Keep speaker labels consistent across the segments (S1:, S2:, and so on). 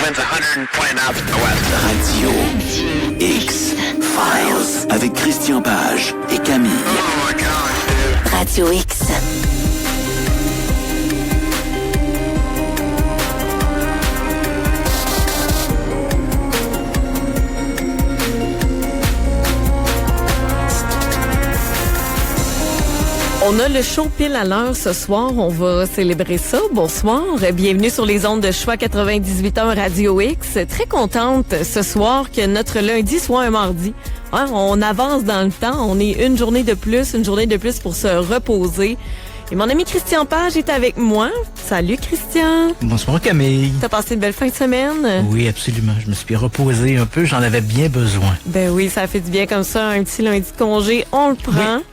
S1: winds 120 knots to the west.
S2: Radio X-Files avec Christian Page et Camille.
S1: Oh my gosh, dude.
S3: Radio X.
S4: On a le show pile à l'heure ce soir. On va célébrer ça. Bonsoir. Bienvenue sur les ondes de Choix 98.1 Radio X. Très contente ce soir que notre lundi soit un mardi. Hein, on avance dans le temps. On est une journée de plus pour se reposer. Et mon ami Christian Page est avec moi. Salut Christian.
S5: Bonsoir Camille.
S4: T'as passé une belle fin de semaine?
S5: Oui, absolument. Je me suis reposé un peu. J'en avais bien besoin.
S4: Ben oui, ça fait du bien comme ça. Un petit lundi de congé, on le prend. Oui.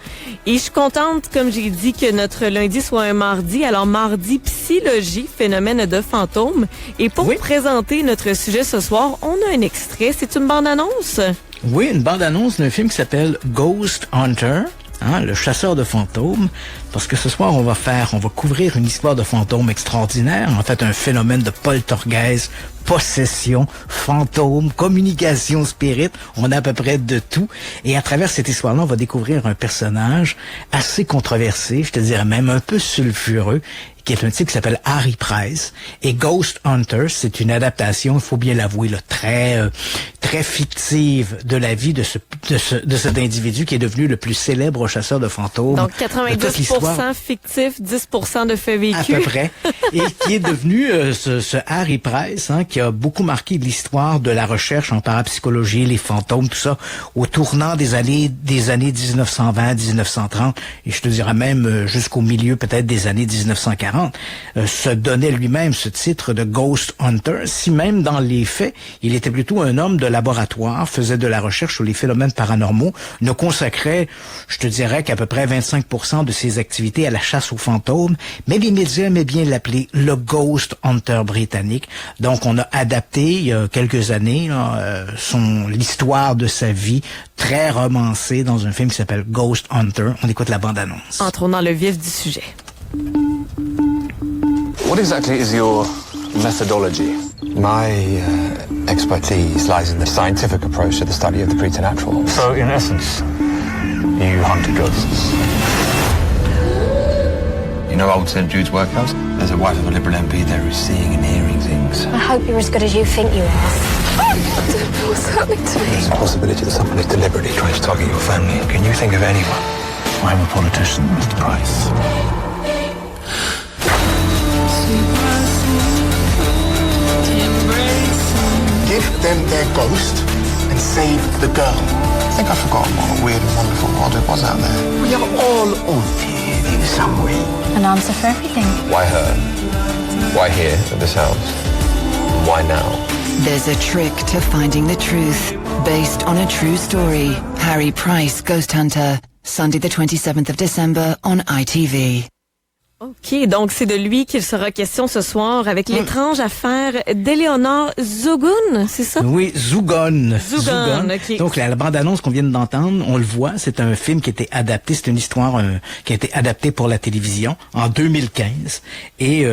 S4: Et je suis contente, comme j'ai dit, que notre lundi soit un mardi. Alors, mardi, psychologie, phénomène de fantômes. Et pour présenter notre sujet ce soir, on a un extrait. C'est une bande-annonce?
S5: Oui, une bande-annonce d'un film qui s'appelle Ghost Hunter. Hein, le chasseur de fantômes, parce que ce soir, on va couvrir une histoire de fantômes extraordinaire, en fait, un phénomène de poltergeist, possession, fantôme, communication spirit, on a à peu près de tout. Et à travers cette histoire-là, on va découvrir un personnage assez controversé, je te dirais même un peu sulfureux, qui est un type qui s'appelle Harry Price. Et Ghost Hunter, c'est une adaptation, il faut bien l'avouer, là, très fictive de la vie de cet individu qui est devenu le plus célèbre chasseur de fantômes.
S4: Donc 90% fictif, 10% de faits vécus.
S5: À peu près. Et qui est devenu ce Harry Price, hein, qui a beaucoup marqué l'histoire de la recherche en parapsychologie, les fantômes, tout ça, au tournant des années 1920, 1930, et je te dirais même jusqu'au milieu peut-être des années 1940. Se donnait lui-même ce titre de Ghost Hunter, si même dans les faits, il était plutôt un homme de laboratoire, faisait de la recherche sur les phénomènes paranormaux, ne consacrait, je te dirais qu'à peu près 25% de ses activités à la chasse aux fantômes, mais les médias aimaient bien l'appeler le Ghost Hunter britannique. Donc on a adapté il y a quelques années l'histoire de sa vie, très romancée, dans un film qui s'appelle Ghost Hunter. On écoute la bande-annonce.
S4: Entrons dans le vif du sujet.
S6: What exactly is your methodology?
S7: My expertise lies in the scientific approach to the study of the preternatural.
S6: So, in essence, you hunt ghosts.
S7: You know old St. Jude's workhouse? There's a wife of a Liberal MP there who's seeing and hearing things.
S3: I hope you're as good as you think you are.
S8: I don't know what's happening to me.
S7: There's a possibility that someone is deliberately trying to target your family. Can you think of anyone?
S6: I'm a politician, Mr. Price.
S9: Give them their ghost and save the girl.
S7: I think I've forgotten what a weird and wonderful world it was out there.
S9: We are all haunted in some way.
S3: An answer for everything.
S7: Why her? Why here at this house? Why now?
S10: There's a trick to finding the truth. Based on a true story. Harry Price, Ghost Hunter. Sunday the 27th of December on ITV.
S4: OK, donc c'est de lui qu'il sera question ce soir avec l'étrange affaire d'Eleanor Zugun, c'est ça?
S5: Oui, Zugun.
S4: Okay.
S5: Donc la bande-annonce qu'on vient d'entendre, on le voit, c'est un film qui a été adapté, c'est une histoire qui a été adaptée pour la télévision en 2015. Et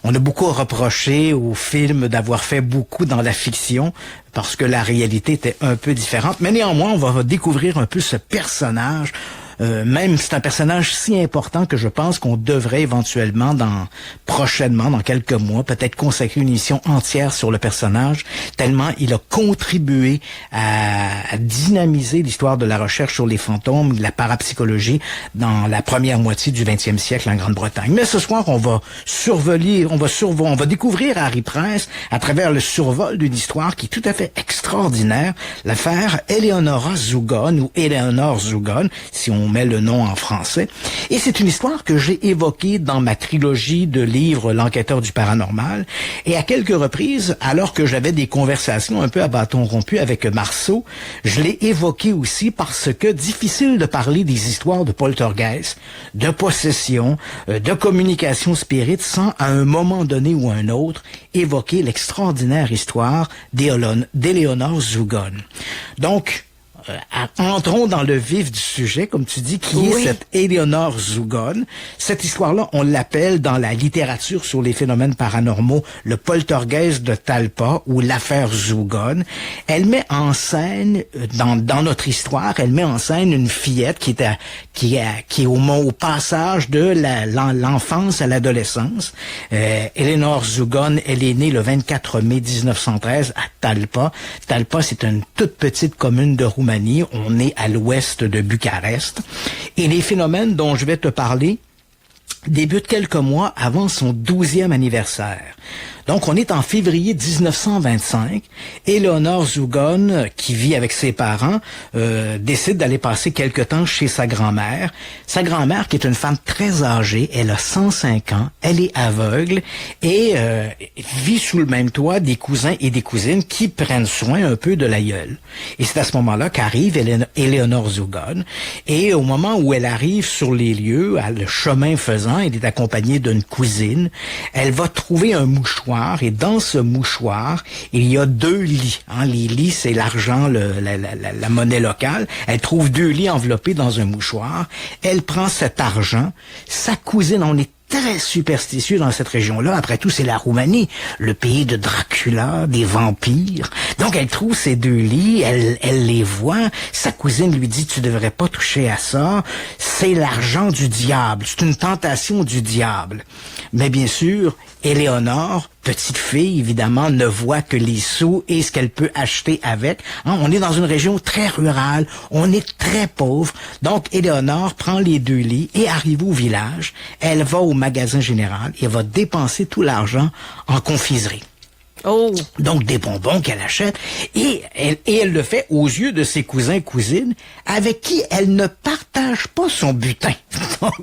S5: on a beaucoup reproché au film d'avoir fait beaucoup dans la fiction, parce que la réalité était un peu différente. Mais néanmoins, on va découvrir un peu ce personnage. Même c'est un personnage si important que je pense qu'on devrait éventuellement prochainement, dans quelques mois, peut-être consacrer une émission entière sur le personnage, tellement il a contribué à dynamiser l'histoire de la recherche sur les fantômes, de la parapsychologie dans la première moitié du 20e siècle en Grande-Bretagne. Mais ce soir, on va découvrir Harry Price à travers le survol d'une histoire qui est tout à fait extraordinaire, l'affaire Eleanor Zugun ou Eleanor Zugun, si on met le nom en français. Et c'est une histoire que j'ai évoquée dans ma trilogie de livres L'enquêteur du paranormal. Et à quelques reprises, alors que j'avais des conversations un peu à bâton rompu avec Marceau, je l'ai évoquée aussi parce que difficile de parler des histoires de poltergeist, de possession, de communication spirit sans, à un moment donné ou à un autre, évoquer l'extraordinaire histoire d'Eleanor Zugun. Donc, entrons dans le vif du sujet, comme tu dis, qui est cette Eleanor Zugon. Cette histoire-là, on l'appelle dans la littérature sur les phénomènes paranormaux le poltergeist de Talpa ou l'affaire Zugon. Elle met en scène, dans notre histoire, elle met en scène une fillette qui est au passage de l'enfance à l'adolescence. Eleanor Zugon, elle est née le 24 mai 1913 à Talpa. Talpa, c'est une toute petite commune de Roumanie. On est à l'ouest de Bucarest. Et les phénomènes dont je vais te parler débutent quelques mois avant son 12e anniversaire. Donc, on est en février 1925. Eleanor Zugon, qui vit avec ses parents, décide d'aller passer quelque temps chez sa grand-mère. Sa grand-mère, qui est une femme très âgée, elle a 105 ans, elle est aveugle et vit sous le même toit des cousins et des cousines qui prennent soin un peu de l'aïeul. Et c'est à ce moment-là qu'arrive Eleanor Zugon. Et au moment où elle arrive sur les lieux, le chemin faisant, elle est accompagnée d'une cousine. Elle va trouver un mouchoir. Et dans ce mouchoir, il y a 2 lits. Les lits, c'est l'argent, la monnaie locale. Elle trouve 2 lits enveloppés dans un mouchoir. Elle prend cet argent. Sa cousine, on est très superstitieux dans cette région-là. Après tout, c'est la Roumanie, le pays de Dracula, des vampires. Donc, elle trouve ces 2 lits, elle les voit. Sa cousine lui dit, tu devrais pas toucher à ça. C'est l'argent du diable. C'est une tentation du diable. Mais bien sûr, Eleanor, petite fille, évidemment, ne voit que les sous et ce qu'elle peut acheter avec. On est dans une région très rurale, on est très pauvre. Donc, Eleanor prend les 2 lits et arrive au village. Elle va au magasin général et va dépenser tout l'argent en confiserie.
S4: Oh.
S5: Donc, des bonbons qu'elle achète. Et elle le fait aux yeux de ses cousins et cousines avec qui elle ne partage pas son butin. Donc,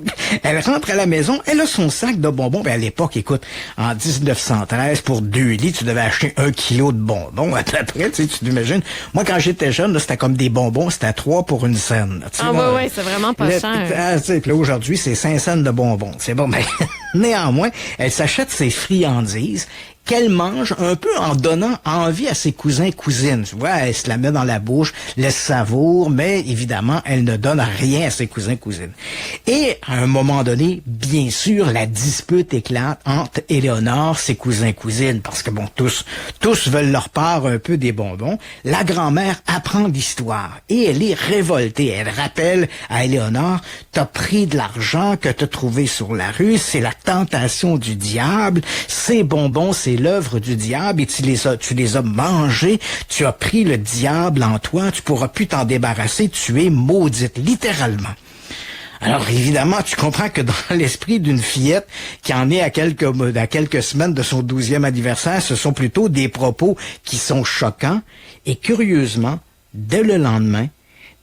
S5: elle rentre à la maison, elle a son sac de bonbons. Ben, à l'époque, écoute, en 1913, pour 2 lits, tu devais acheter 1 kilo de bonbons. Après, tu t'imagines. Moi, quand j'étais jeune, là, c'était comme des bonbons, c'était à 3 pour 1 scène.
S4: Ouais, c'est vraiment pas cher.
S5: Là, aujourd'hui, c'est 5 cents de bonbons. C'est bon, mais néanmoins, elle s'achète ses friandises qu'elle mange un peu en donnant envie à ses cousins et cousines. Tu vois, elle se la met dans la bouche, les savoure, mais évidemment, elle ne donne rien à ses cousins et cousines. Et à un moment donné, bien sûr, la dispute éclate entre Eleanor, ses cousins et cousines, parce que bon, tous veulent leur part un peu des bonbons. La grand-mère apprend l'histoire et elle est révoltée. Elle rappelle à Eleanor, t'as pris de l'argent que t'as trouvé sur la rue, c'est la tentation du diable, ces bonbons, c'est l'œuvre du diable et tu les as mangés, tu as pris le diable en toi, tu pourras plus t'en débarrasser, tu es maudite, littéralement. Alors évidemment, tu comprends que dans l'esprit d'une fillette qui en est à quelques semaines de son 12e anniversaire, ce sont plutôt des propos qui sont choquants et curieusement, dès le lendemain,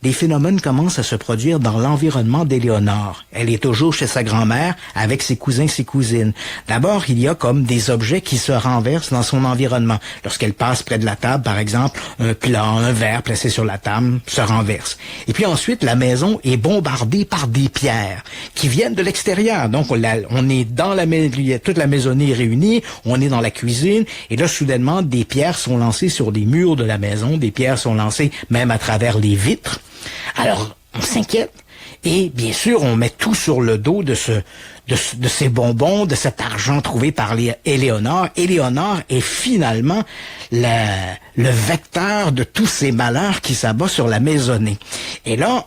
S5: des phénomènes commencent à se produire dans l'environnement d'Éléonore. Elle est toujours chez sa grand-mère avec ses cousins et ses cousines. D'abord, il y a comme des objets qui se renversent dans son environnement. Lorsqu'elle passe près de la table, par exemple, un plat, un verre placé sur la table se renverse. Et puis ensuite, la maison est bombardée par des pierres qui viennent de l'extérieur. Donc, on est dans toute la maisonnée réunie, on est dans la cuisine, et là, soudainement, des pierres sont lancées sur les murs de la maison, des pierres sont lancées même à travers les vitres. Alors, on s'inquiète et bien sûr, on met tout sur le dos de ces bonbons, de cet argent trouvé par Éléonore. Éléonore est finalement le vecteur de tous ces malheurs qui s'abattent sur la maisonnée. Et là,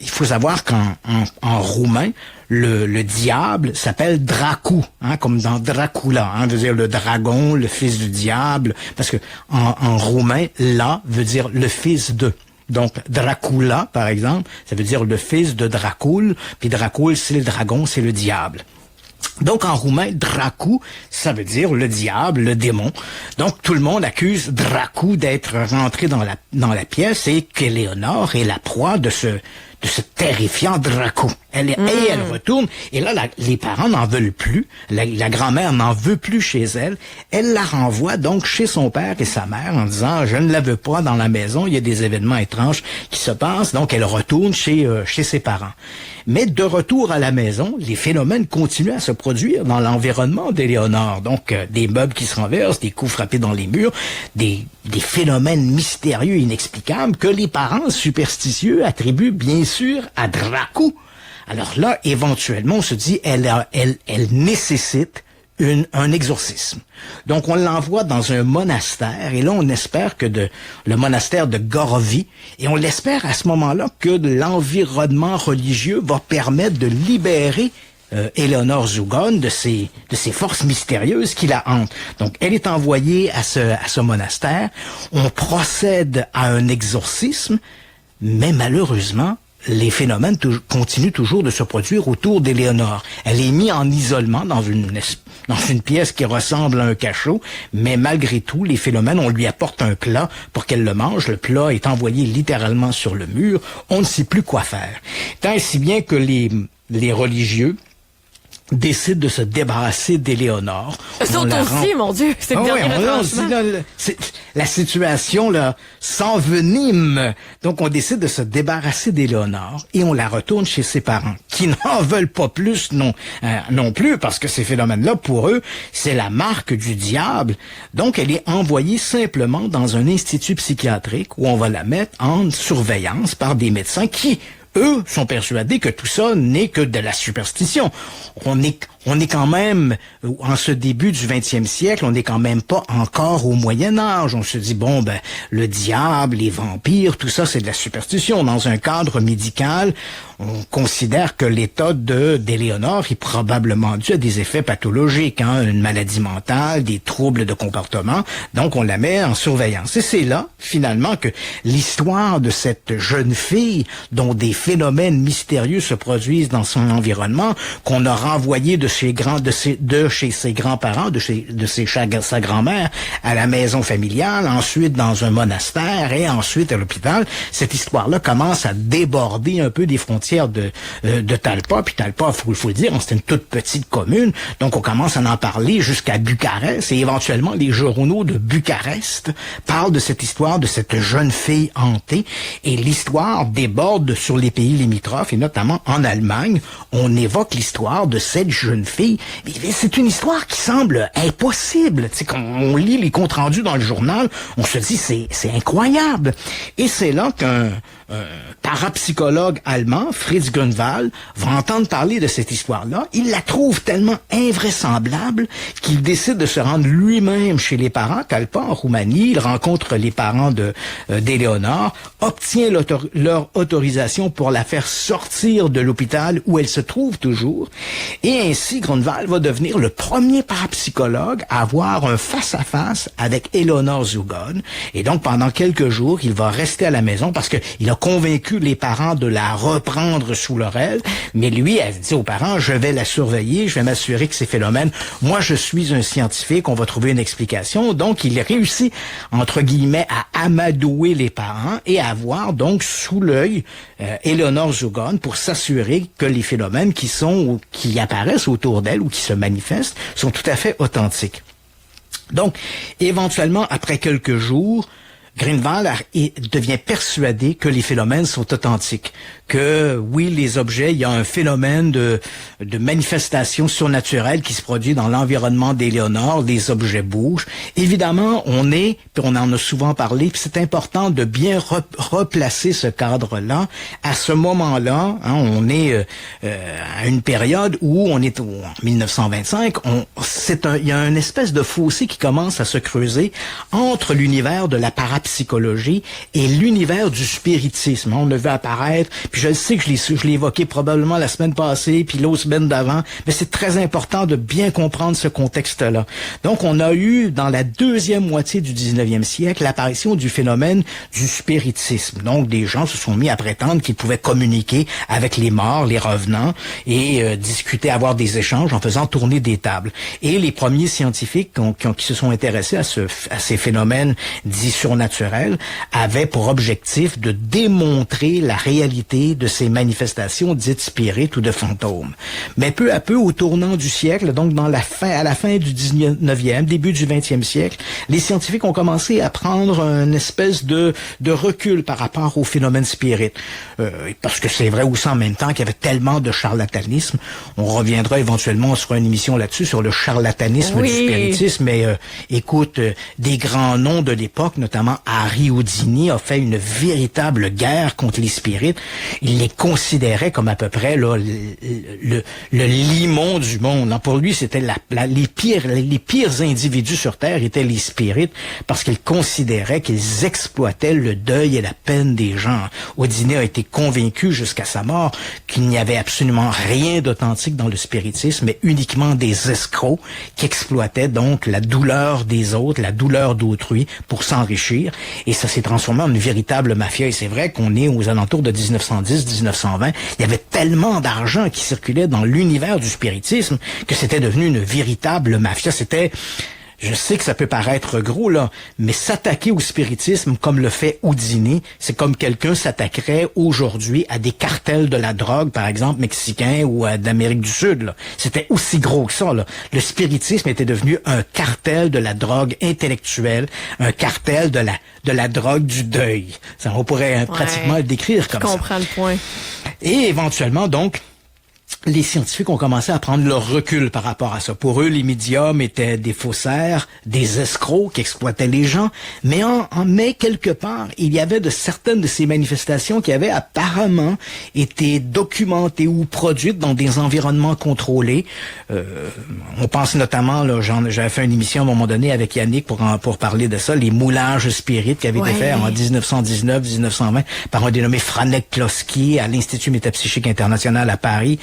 S5: il faut savoir qu'en roumain, le diable s'appelle Dracu, comme dans Dracula, veut dire le dragon, le fils du diable, parce que en roumain, la veut dire le fils de. Donc, Dracula, par exemple, ça veut dire le fils de Dracul, puis Dracul, c'est le dragon, c'est le diable. Donc, en roumain, Dracu, ça veut dire le diable, le démon. Donc, tout le monde accuse Dracu d'être rentré dans la pièce et qu'Éléonore est la proie de ce terrifiant Dracu. Elle retourne, et là, les parents n'en veulent plus. La grand-mère n'en veut plus chez elle. Elle la renvoie donc chez son père et sa mère en disant, je ne la veux pas dans la maison, il y a des événements étranges qui se passent. Donc, elle retourne chez ses parents. Mais de retour à la maison, les phénomènes continuent à se produire dans l'environnement d'Éléonore. Donc, des meubles qui se renversent, des coups frappés dans les murs, des phénomènes mystérieux, inexplicables, que les parents superstitieux attribuent bien sûr à Draco. Alors là, éventuellement, on se dit, elle nécessite un exorcisme. Donc, on l'envoie dans un monastère, et là, on espère que le monastère de Gorovi, et on l'espère à ce moment-là que l'environnement religieux va permettre de libérer Éléonore Zugon de ces forces mystérieuses qui la hantent. Donc, elle est envoyée à ce monastère. On procède à un exorcisme, mais malheureusement, les phénomènes continuent toujours de se produire autour d'Éléonore. Elle est mise en isolement dans une pièce qui ressemble à un cachot, mais malgré tout, les phénomènes, on lui apporte un plat pour qu'elle le mange. Le plat est envoyé littéralement sur le mur. On ne sait plus quoi faire. Tant et si bien que les religieux décide de se débarrasser d'Éléonore.
S4: Eux autres aussi, mon Dieu, c'est le dernier retranchement.
S5: La situation là s'envenime. Donc on décide de se débarrasser d'Éléonore et on la retourne chez ses parents, qui n'en veulent pas plus non plus, parce que ces phénomènes-là, pour eux, c'est la marque du diable. Donc elle est envoyée simplement dans un institut psychiatrique où on va la mettre en surveillance par des médecins qui, eux, sont persuadés que tout ça n'est que de la superstition. On est quand même, en ce début du 20e siècle, on n'est quand même pas encore au Moyen-Âge. On se dit, bon, le diable, les vampires, tout ça, c'est de la superstition. Dans un cadre médical, on considère que l'état d'Éléonore est probablement dû à des effets pathologiques, une maladie mentale, des troubles de comportement. Donc, on la met en surveillance. Et c'est là, finalement, que l'histoire de cette jeune fille, dont des phénomènes mystérieux se produisent dans son environnement, qu'on a renvoyé de chez ses grands-parents, sa grand-mère, à la maison familiale, ensuite dans un monastère et ensuite à l'hôpital. Cette histoire-là commence à déborder un peu des frontières de Talpa. Puis Talpa, faut le dire, c'était une toute petite commune. Donc on commence à en parler jusqu'à Bucarest, et éventuellement les journaux de Bucarest parlent de cette histoire de cette jeune fille hantée, et l'histoire déborde sur les pays limitrophes, et notamment en Allemagne. On évoque l'histoire de cette jeune fille. C'est une histoire qui semble impossible. Tu sais, quand on lit les comptes rendus dans le journal, on se dit c'est incroyable. Et c'est là qu'un parapsychologue allemand, Fritz Grünwald, va entendre parler de cette histoire-là. Il la trouve tellement invraisemblable qu'il décide de se rendre lui-même chez les parents, Talpa, en Roumanie. Il rencontre les parents d'Éléonore, obtient leur autorisation pour la faire sortir de l'hôpital où elle se trouve toujours. Et ainsi, Grünwald va devenir le premier parapsychologue à avoir un face-à-face avec Éléonore Zugon. Et donc, pendant quelques jours, il va rester à la maison parce qu'il a convaincu les parents de la reprendre sous leur aile. Mais lui, elle dit aux parents, je vais la surveiller, je vais m'assurer que ces phénomènes, moi, je suis un scientifique, on va trouver une explication. Donc, il réussit, entre guillemets, à amadouer les parents et à avoir, donc, sous l'œil Éléonore Zugon pour s'assurer que les phénomènes qui apparaissent autour d'elle ou qui se manifestent sont tout à fait authentiques. Donc, éventuellement, après quelques jours, Grünwald devient persuadé que les phénomènes sont authentiques, que oui, les objets, il y a un phénomène de manifestation surnaturelle qui se produit dans l'environnement d'Éléonore, les objets bougent. Évidemment, puis on en a souvent parlé, puis c'est important de bien replacer ce cadre-là. À ce moment-là, on est à une période où on est en 1925, il y a une espèce de fossé qui commence à se creuser entre l'univers de la parapsychologie et l'univers du spiritisme. On le veut apparaître, puis je sais que je l'ai évoqué probablement la semaine passée, puis l'autre semaine d'avant, mais c'est très important de bien comprendre ce contexte-là. Donc, on a eu, dans la deuxième moitié du 19e siècle, l'apparition du phénomène du spiritisme. Donc, des gens se sont mis à prétendre qu'ils pouvaient communiquer avec les morts, les revenants, et discuter, avoir des échanges en faisant tourner des tables. Et les premiers scientifiques qui se sont intéressés à ces phénomènes dits surnaturels, surnaturel avait pour objectif de démontrer la réalité de ces manifestations dites spirites ou de fantômes. Mais peu à peu, au tournant du siècle, donc à la fin du 19e, début du 20e siècle, les scientifiques ont commencé à prendre une espèce de recul par rapport au phénomène spirit. Parce que c'est vrai aussi en même temps qu'il y avait tellement de charlatanisme. On reviendra éventuellement sur une émission là-dessus, sur le charlatanisme du spiritisme. Mais écoute, des grands noms de l'époque, notamment Harry Houdini, a fait une véritable guerre contre les spirites. Il les considérait comme à peu près là, le limon du monde. Non, pour lui, c'était les pires individus sur Terre étaient les spirites parce qu'il considérait qu'ils exploitaient le deuil et la peine des gens. Houdini a été convaincu jusqu'à sa mort qu'il n'y avait absolument rien d'authentique dans le spiritisme, mais uniquement des escrocs qui exploitaient donc la douleur des autres, la douleur d'autrui pour s'enrichir. Et ça s'est transformé en une véritable mafia. Et c'est vrai qu'on est aux alentours de 1910-1920. Il y avait tellement d'argent qui circulait dans l'univers du spiritisme que c'était devenu une véritable mafia. C'était... Je sais que ça peut paraître gros, là, mais s'attaquer au spiritisme comme le fait Houdini, c'est comme quelqu'un s'attaquerait aujourd'hui à des cartels de la drogue, par exemple, mexicains ou d'Amérique du Sud, là. C'était aussi gros que ça, là. Le spiritisme était devenu un cartel de la drogue intellectuelle, un cartel de la drogue du deuil. Ça, on pourrait pratiquement le décrire comme ça.
S4: Je comprends le point.
S5: Et éventuellement, donc, les scientifiques ont commencé à prendre leur recul par rapport à ça. Pour eux, les médiums étaient des faussaires, des escrocs qui exploitaient les gens. Mais mais quelque part, il y avait certaines de ces manifestations qui avaient apparemment été documentées ou produites dans des environnements contrôlés. On pense notamment, là, j'avais fait une émission à un moment donné avec Yannick pour parler de ça, les moulages spirites qui avaient été faits en 1919-1920 par un dénommé Franek Kloski à l'Institut métapsychique international à Paris.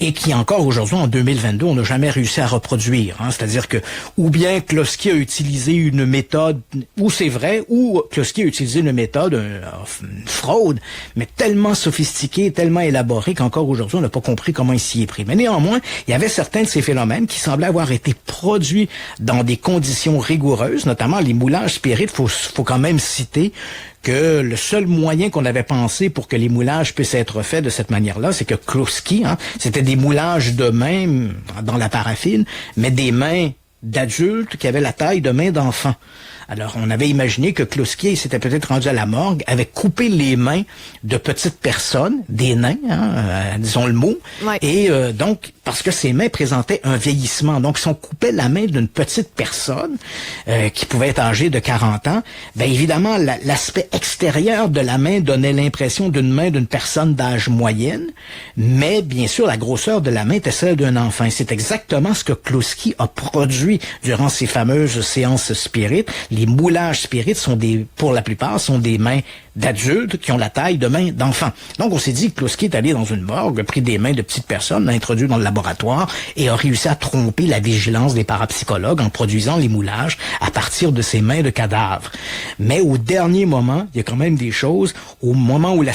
S5: Et qui encore aujourd'hui, en 2022, on n'a jamais réussi à reproduire. Hein. C'est-à-dire que, ou bien Kloski a utilisé une méthode, ou c'est vrai, ou Kloski a utilisé une méthode, une fraude, mais tellement sophistiquée, tellement élaborée qu'encore aujourd'hui, on n'a pas compris comment il s'y est pris. Mais néanmoins, il y avait certains de ces phénomènes qui semblaient avoir été produits dans des conditions rigoureuses, notamment les moulages spirites. Faut quand même citer que le seul moyen qu'on avait pensé pour que les moulages puissent être faits de cette manière-là, c'est que Kloski, c'était des moulages de mains dans la paraffine, mais des mains d'adultes qui avaient la taille de mains d'enfants. Alors, on avait imaginé que Kloski s'était peut-être rendu à la morgue, avait coupé les mains de petites personnes, des nains, disons le mot, et donc, parce que ces mains présentaient un vieillissement. Donc, si on coupait la main d'une petite personne qui pouvait être âgée de 40 ans, bien évidemment, l'aspect extérieur de la main donnait l'impression d'une main d'une personne d'âge moyenne, mais bien sûr, la grosseur de la main était celle d'un enfant. Et c'est exactement ce que Kloski a produit durant ces fameuses séances spirites. Les moulages spirites pour la plupart, sont des mains d'adultes qui ont la taille de mains d'enfants. Donc, on s'est dit que Kloski est allé dans une morgue, a pris des mains de petites personnes, l'a introduit dans le laboratoire et a réussi à tromper la vigilance des parapsychologues en produisant les moulages à partir de ces mains de cadavres. Mais au dernier moment, il y a quand même des choses. Au moment où la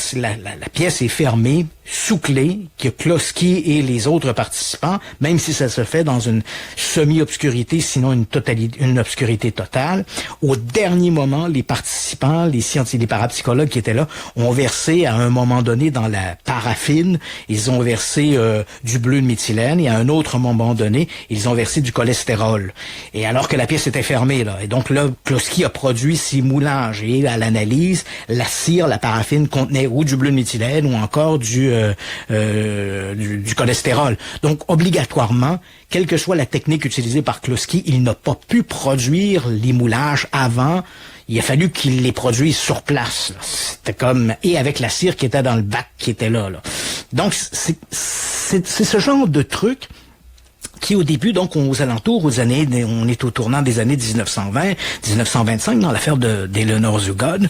S5: pièce est fermée, sous clé, que Kloski et les autres participants, même si ça se fait dans une semi-obscurité, sinon une obscurité totale, au dernier moment, les participants, les scientifiques, les parapsychologues qui étaient là, ont versé à un moment donné dans la paraffine, ils ont versé du bleu de méthylène, et à un autre moment donné, ils ont versé du cholestérol. Et alors que la pièce était fermée, là, et donc là, Kloski a produit ces moulages, et à l'analyse, la cire, la paraffine contenait ou du bleu de méthylène, ou encore du cholestérol. Donc, obligatoirement, quelle que soit la technique utilisée par Kloski, il n'a pas pu produire les moulages avant. Il a fallu qu'il les produise sur place. Là. C'était comme... Et avec la cire qui était dans le bac qui était là. Donc, c'est ce genre de truc qui au début, donc aux alentours, on est au tournant des années 1920, 1925, dans l'affaire d'Eleanor Zugod,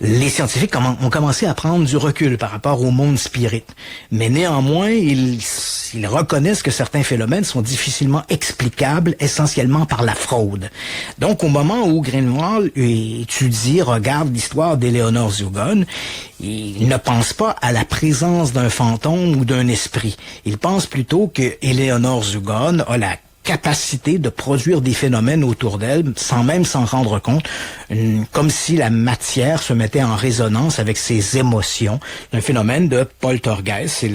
S5: les scientifiques ont commencé à prendre du recul par rapport au monde spirit. Mais néanmoins, ils reconnaissent que certains phénomènes sont difficilement explicables, essentiellement par la fraude. Donc, au moment où Greenwald regarde l'histoire d'Eleanor Zugod, il ne pense pas à la présence d'un fantôme ou d'un esprit. Il pense plutôt que Eleanor Zugod a la capacité de produire des phénomènes autour d'elle sans même s'en rendre compte, comme si la matière se mettait en résonance avec ses émotions. Un phénomène de poltergeist, c'est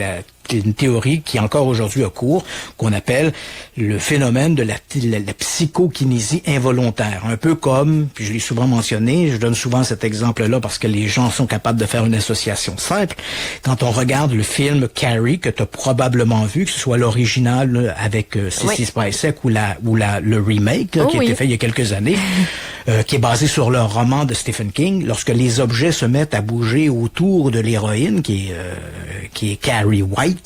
S5: une théorie qui encore aujourd'hui a cours, qu'on appelle le phénomène de la psychokinésie involontaire. Un peu comme, puis je l'ai souvent mentionné, je donne souvent cet exemple-là parce que les gens sont capables de faire une association simple. Quand on regarde le film Carrie, que tu as probablement vu, que ce soit l'original avec Sissy Spacek ou le remake là, qui a été fait il y a quelques années, qui est basé sur le roman de Stephen King, lorsque les objets se mettent à bouger autour de l'héroïne, qui est Carrie White,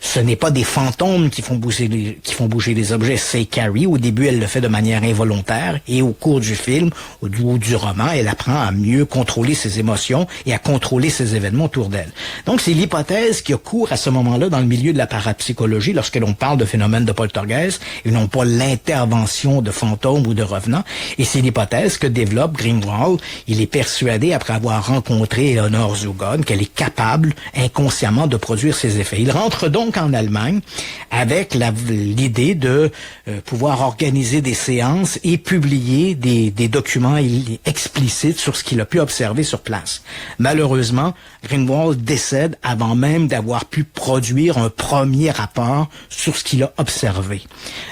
S5: ce n'est pas des fantômes qui font bouger les objets, c'est Carrie. Au début, elle le fait de manière involontaire et au cours du film ou du roman, elle apprend à mieux contrôler ses émotions et à contrôler ses événements autour d'elle. Donc, c'est l'hypothèse qui a cours à ce moment-là dans le milieu de la parapsychologie lorsque l'on parle de phénomènes de poltergeist et non pas l'intervention de fantômes ou de revenants. Et c'est l'hypothèse que développe Greenwald. Il est persuadé, après avoir rencontré Eleanor Zugon, qu'elle est capable inconsciemment de produire ses effets. Il rentre donc en Allemagne avec l'idée de pouvoir organiser des séances et publier des documents explicites sur ce qu'il a pu observer sur place. Malheureusement, Greenwald décède avant même d'avoir pu produire un premier rapport sur ce qu'il a observé.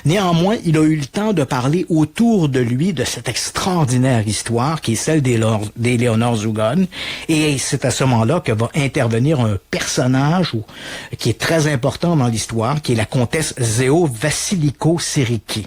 S5: Néanmoins, il a eu le temps de parler autour de lui de cette extraordinaire histoire qui est celle d'Eleanor Zugon, et c'est à ce moment-là que va intervenir un personnage qui est très important dans l'histoire, qui est la comtesse Zéo Vassiliko-Sericki.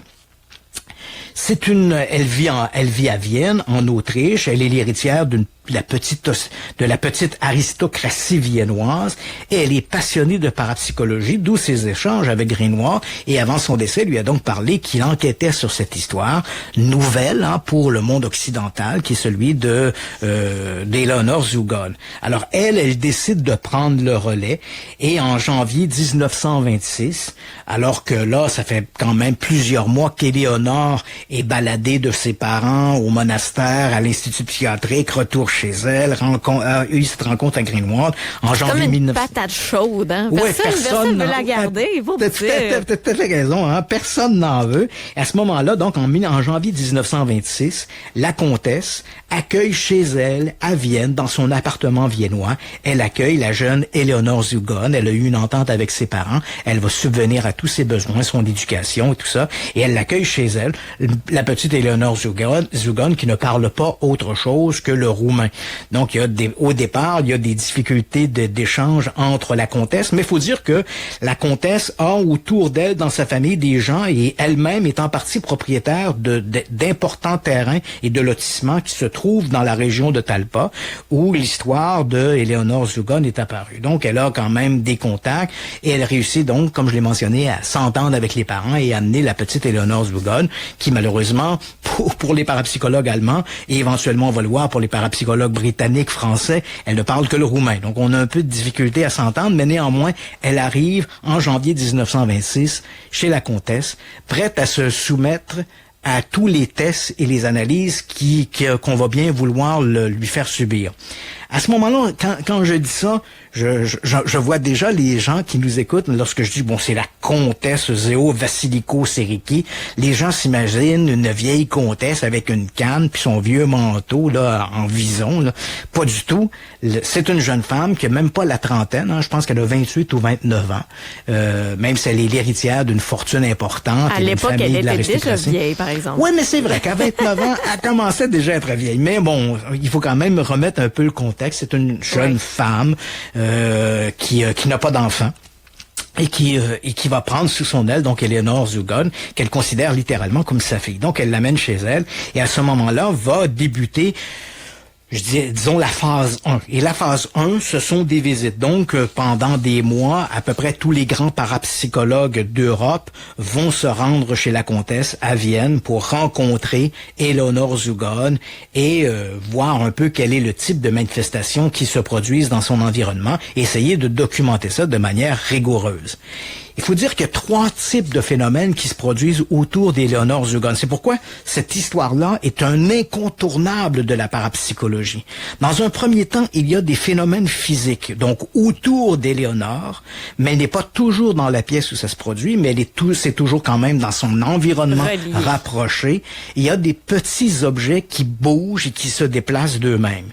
S5: Elle vit à Vienne, en Autriche. Elle est l'héritière de la petite aristocratie viennoise, et elle est passionnée de parapsychologie, d'où ses échanges avec Greenwald, et avant son décès, lui a donc parlé qu'il enquêtait sur cette histoire nouvelle pour le monde occidental, qui est celui d'Eleanor Zugon. Alors elle décide de prendre le relais, et en janvier 1926, alors que là, ça fait quand même plusieurs mois qu'Eleanor est baladée de ses parents au monastère, à l'institut psychiatrique, retour chez elle, eu cette rencontre à Greenwald en janvier 1900.
S4: Comme une patate chaude, hein? Personne veut la garder, il faut dire.
S5: T'as tout à fait raison, hein? Personne n'en veut. À ce moment-là, donc, en janvier 1926, la comtesse accueille chez elle, à Vienne, dans son appartement viennois, elle accueille la jeune Eleanor Zugon. Elle a eu une entente avec ses parents. Elle va subvenir à tous ses besoins, son éducation et tout ça. Et elle l'accueille chez elle. La petite Eleanor Zugon qui ne parle pas autre chose que le roumain. Donc, au départ, il y a des difficultés d'échange entre la comtesse, mais il faut dire que la comtesse a autour d'elle, dans sa famille, des gens, et elle-même est en partie propriétaire d'importants terrains et de lotissements qui se trouvent dans la région de Talpa, où l'histoire de Eleanor Zugon est apparue. Donc, elle a quand même des contacts, et elle réussit donc, comme je l'ai mentionné, à s'entendre avec les parents et à amener la petite Eleanor Zugon, qui malheureusement, pour les parapsychologues allemands, et éventuellement on va le voir pour les parapsychologues britanniques, français, elle ne parle que le roumain. Donc on a un peu de difficulté à s'entendre, mais néanmoins, elle arrive en janvier 1926 chez la comtesse, prête à se soumettre à tous les tests et les analyses qu'on va bien vouloir lui faire subir. À ce moment-là, quand je dis ça, je vois déjà les gens qui nous écoutent lorsque je dis, bon, c'est la comtesse Zéo Vassiliko-Sericki. Les gens s'imaginent une vieille comtesse avec une canne puis son vieux manteau là en vison. Là. Pas du tout. C'est une jeune femme qui a même pas la trentaine. Hein. Je pense qu'elle a 28 ou 29 ans. Même si elle est l'héritière d'une fortune importante.
S4: À l'époque, elle était déjà vieille, par exemple.
S5: Oui, mais c'est vrai qu'à 29 ans, elle commençait déjà à être vieille. Mais bon, il faut quand même remettre un peu le contexte. C'est une jeune femme qui n'a pas d'enfant. Et qui va prendre sous son aile, donc Eleanor Zugon, qu'elle considère littéralement comme sa fille. Donc elle l'amène chez elle, et à ce moment-là va débuter, disons, la phase 1. Et la phase 1, ce sont des visites. Donc, pendant des mois, à peu près tous les grands parapsychologues d'Europe vont se rendre chez la comtesse à Vienne pour rencontrer Eleanor Zugon et voir un peu quel est le type de manifestations qui se produisent dans son environnement et essayer de documenter ça de manière rigoureuse. Il faut dire qu'il y a 3 types de phénomènes qui se produisent autour d'Eleanor Zugon. C'est pourquoi cette histoire-là est un incontournable de la parapsychologie. Dans un premier temps, il y a des phénomènes physiques, donc autour d'Eleanor, mais elle n'est pas toujours dans la pièce où ça se produit, mais c'est toujours quand même dans son environnement rapproché. Il y a des petits objets qui bougent et qui se déplacent d'eux-mêmes.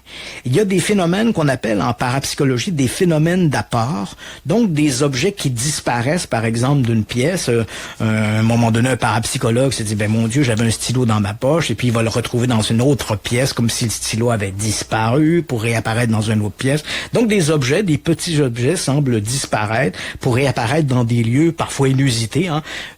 S5: Il y a des phénomènes qu'on appelle en parapsychologie des phénomènes d'apport, donc des objets qui disparaissent, par exemple, d'une pièce. À un moment donné, un parapsychologue se dit, ben mon Dieu, j'avais un stylo dans ma poche, et puis il va le retrouver dans une autre pièce, comme si le stylo avait disparu, pour réapparaître dans une autre pièce. Donc des objets, des petits objets semblent disparaître pour réapparaître dans des lieux parfois inusités.